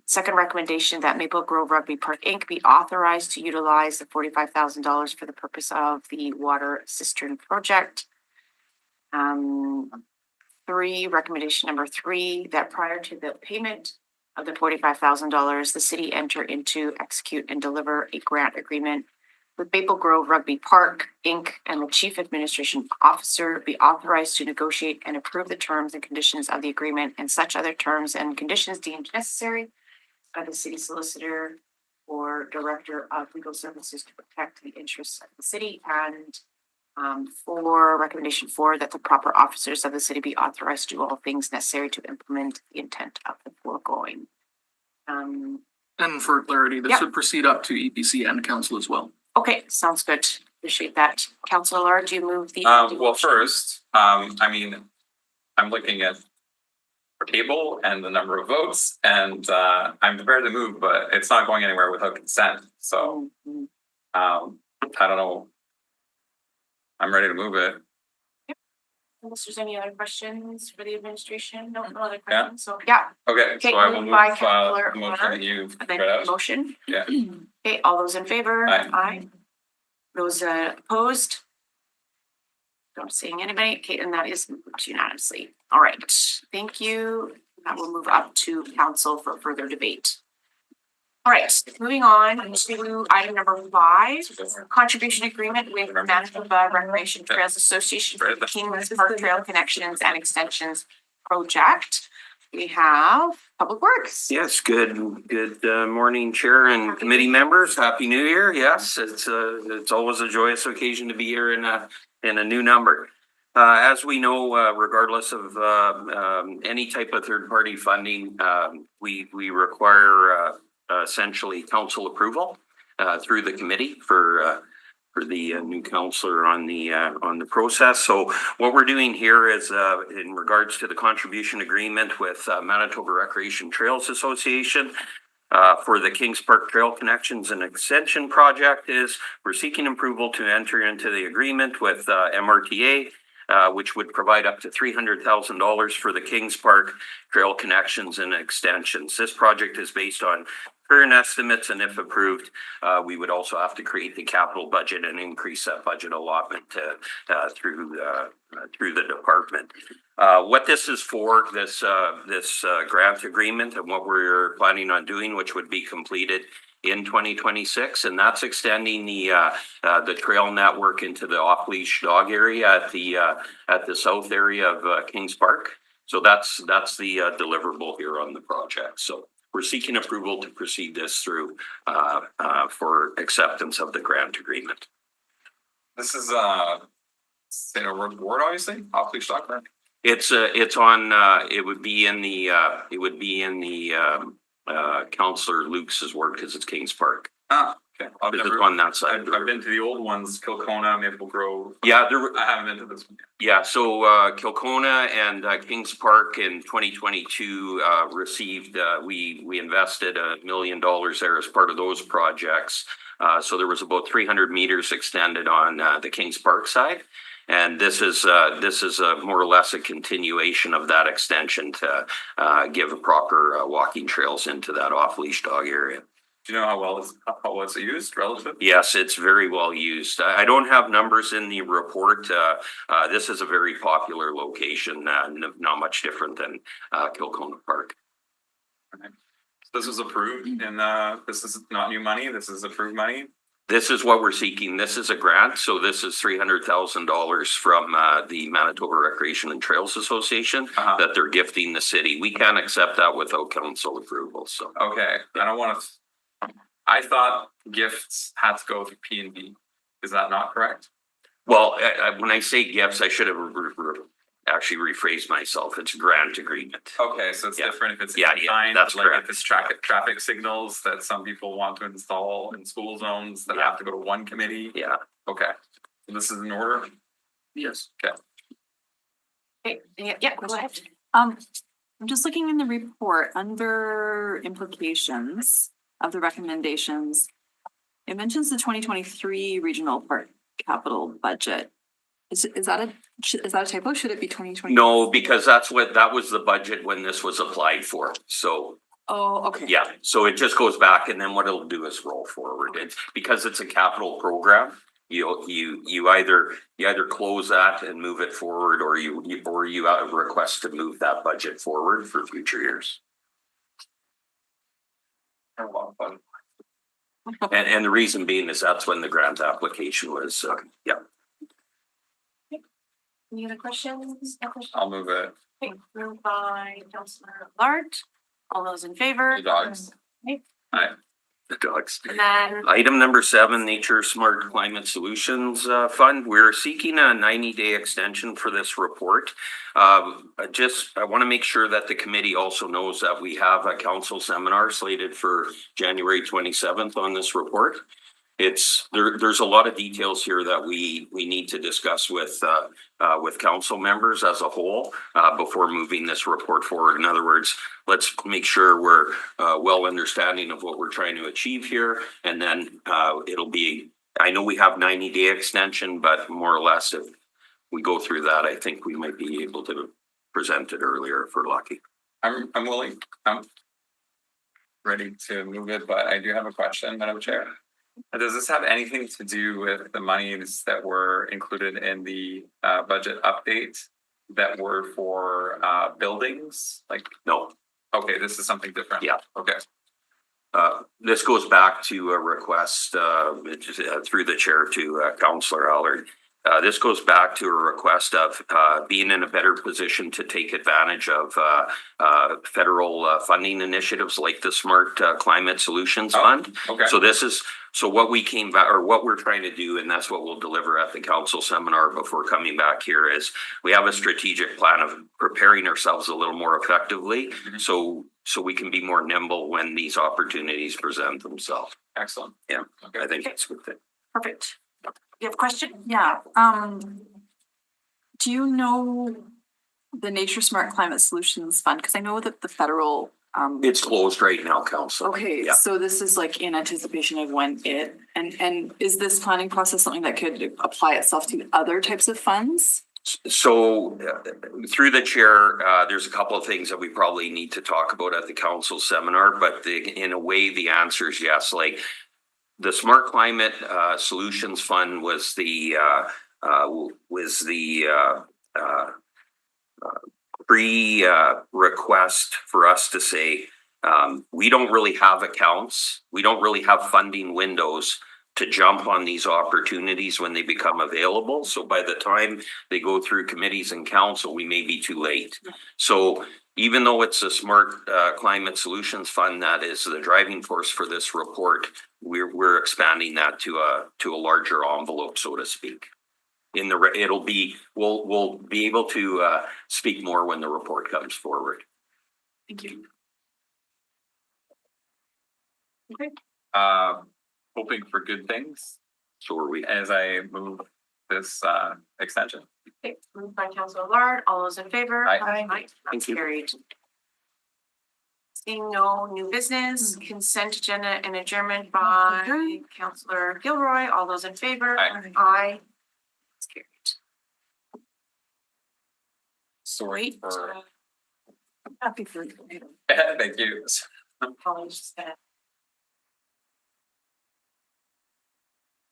Second recommendation that Maple Grove Rugby Park Inc. be authorized to utilize the $45,000 for the purpose of the water cistern project. recommendation number 3, that prior to the payment of the $45,000, the city enter into, execute, and deliver a grant agreement with Maple Grove Rugby Park Inc. and the Chief Administration Officer be authorized to negotiate and approve the terms and conditions of the agreement and such other terms and conditions deemed necessary by the city solicitor or director of legal services to protect the interests of the city. And for recommendation 4, that the proper officers of the city be authorized to do all things necessary to implement the intent of the foregoing. And for clarity, this Yeah. would proceed up to EPC and council as well. Okay, sounds good. Appreciate that. Councilor, do you move the? Well, first, I mean, I'm looking at our table and the number of votes, and I'm prepared to move, but it's not going anywhere without consent. So, I don't know. I'm ready to move it. Unless there's any other questions for the administration? No other Yeah. questions, so, yeah. Okay, Okay, so I will moved move by the Councillor motion Leonard, that you And then read out. motion. Yeah. Okay, all those in favor? Aye. Those opposed? Don't seeing anybody. Okay, and that is moved unanimously. All right, thank you. That will move up to council for further debate. All right, moving on to item number 5, contribution agreement with Manitoba Recreation Trails Association for the Kings Park Trail Connections and Extensions Project. We have Public Works. Yes, good morning, Chair and committee members. Happy New Year. Yes, it's always a joyous occasion to be here in a new number. As we know, regardless of any type of third-party funding, we require essentially council approval through the committee for the new councillor on the process. So what we're doing here is in regards to the contribution agreement with Manitoba Recreation Trails Association for the Kings Park Trail Connections and Extension Project is we're seeking approval to enter into the agreement with MRTA which would provide up to $300,000 for the Kings Park Trail connections and extensions. This project is based on current estimates, and if approved, we would also have to create the capital budget and increase that budget allotment through the department. What this is for, this grant agreement, and what we're planning on doing, which would be completed in 2026, and that's extending the trail network into the off-leash dog area at the south area of Kings Park. So that's the deliverable here on the project. So we're seeking approval to proceed this through for acceptance of the grant agreement. This is St. Edward's Ward, obviously, off-leash dog park. It's on it would be in the Councillor Luke's ward because it's Kings Park. Ah, okay. This is on that side. I've been to the old ones, Kilcona, Maple Grove. Yeah, I haven't been to this one. yeah. So Kilcona and Kings Park in 2022 received. We invested $1 million there as part of those projects. So there was about 300 meters extended on the Kings Park side. And this is more or less a continuation of that extension to give proper walking trails into that off-leash dog area. Do you know how it's used relative? Yes, it's very well used. I don't have numbers in the report. This is a very popular location, not much different than Kilcona Park. Okay. So this was approved, and this is not new money. This is approved money. This is what we're seeking. This is a grant, so this is $300,000 from the Manitoba Recreation and Trails Association that they're gifting the city. We can't accept that without council approval. So okay, I don't want to. I thought gifts had to go through P&D. Is that not correct? Well, when I say gifts, I should have actually rephrased myself. It's a grant agreement. Okay, so it's different if it's that's like correct. if it's traffic signals that some people want to install in school zones that have to go to one committee. Yeah. Okay. So this is in order? Yes. Okay. Okay, yeah, go ahead. I'm just looking in the report under implications of the recommendations. It mentions the 2023 regional park capital budget. Is that a typo? Should it be 2020? No, because that was the budget when this was applied for. So Oh, okay. yeah, so it just goes back, and then what it'll do is roll forward. It's because it's a capital program. You either close that and move it forward, or you request to move that budget forward for future years. And the reason being is that's when the grant application was. Yeah. Any other questions? No questions? I'll move it. Okay, moved by Councillor Lart. All those in favor? The dogs. Okay. Aye. The dogs. And then, Item number 7, Nature Smart Climate Solutions Fund. We're seeking a 90-day extension for this report. I want to make sure that the committee also knows that we have a council seminar slated for January 27th on this report. There's a lot of details here that we need to discuss with council members as a whole before moving this report forward. In other words, let's make sure we're well understanding of what we're trying to achieve here, and then it'll be. I know we have 90-day extension, but more or less, if we go through that, I think we might be able to present it earlier if we're lucky. I'm willing. I'm ready to move it, but I do have a question, Madam Chair. Does this have anything to do with the monies that were included in the budget update that were for buildings? Like, No. Okay, this is something different. Yeah. Okay. This goes back to a request through the chair to Councillor Allard. This goes back to a request of being in a better position to take advantage of federal funding initiatives like the Smart Climate Solutions Fund. Okay. So what we came back, or what we're trying to do, and that's what we'll deliver at the council seminar before coming back here, is we have a strategic plan of preparing ourselves a little more effectively, so we can be more nimble when these opportunities present themselves. Excellent. Yeah, Okay. I think that's a good thing. perfect. You have a question? Yeah, do you know the Nature Smart Climate Solutions Fund? Because I know that the federal It's closed right now, council. okay, Yeah. so this is like in anticipation of when and is this planning process something that could apply itself to other types of funds? So through the chair, there's a couple of things that we probably need to talk about at the council seminar, but in a way, the answer is yes. Like the Smart Climate Solutions Fund was the pre-request for us to say, we don't really have accounts. We don't really have funding windows to jump on these opportunities when they become available. So by the time they go through committees and council, we may be too late. So even though it's a Smart Climate Solutions Fund that is the driving force for this report, we're expanding that to a larger envelope, so to speak. We'll be able to speak more when the report comes forward. Thank you. Hoping for good things So are we. as I move this extension. Okay, moved by Councilor Lard, all those in favor? Aye. That's carried. Seeing no new business, consent agenda and adjournment by Councilor Gilroy, all those in favor? Aye. Aye. It's carried. Sorry for. Happy for you. Thank you. Apologies.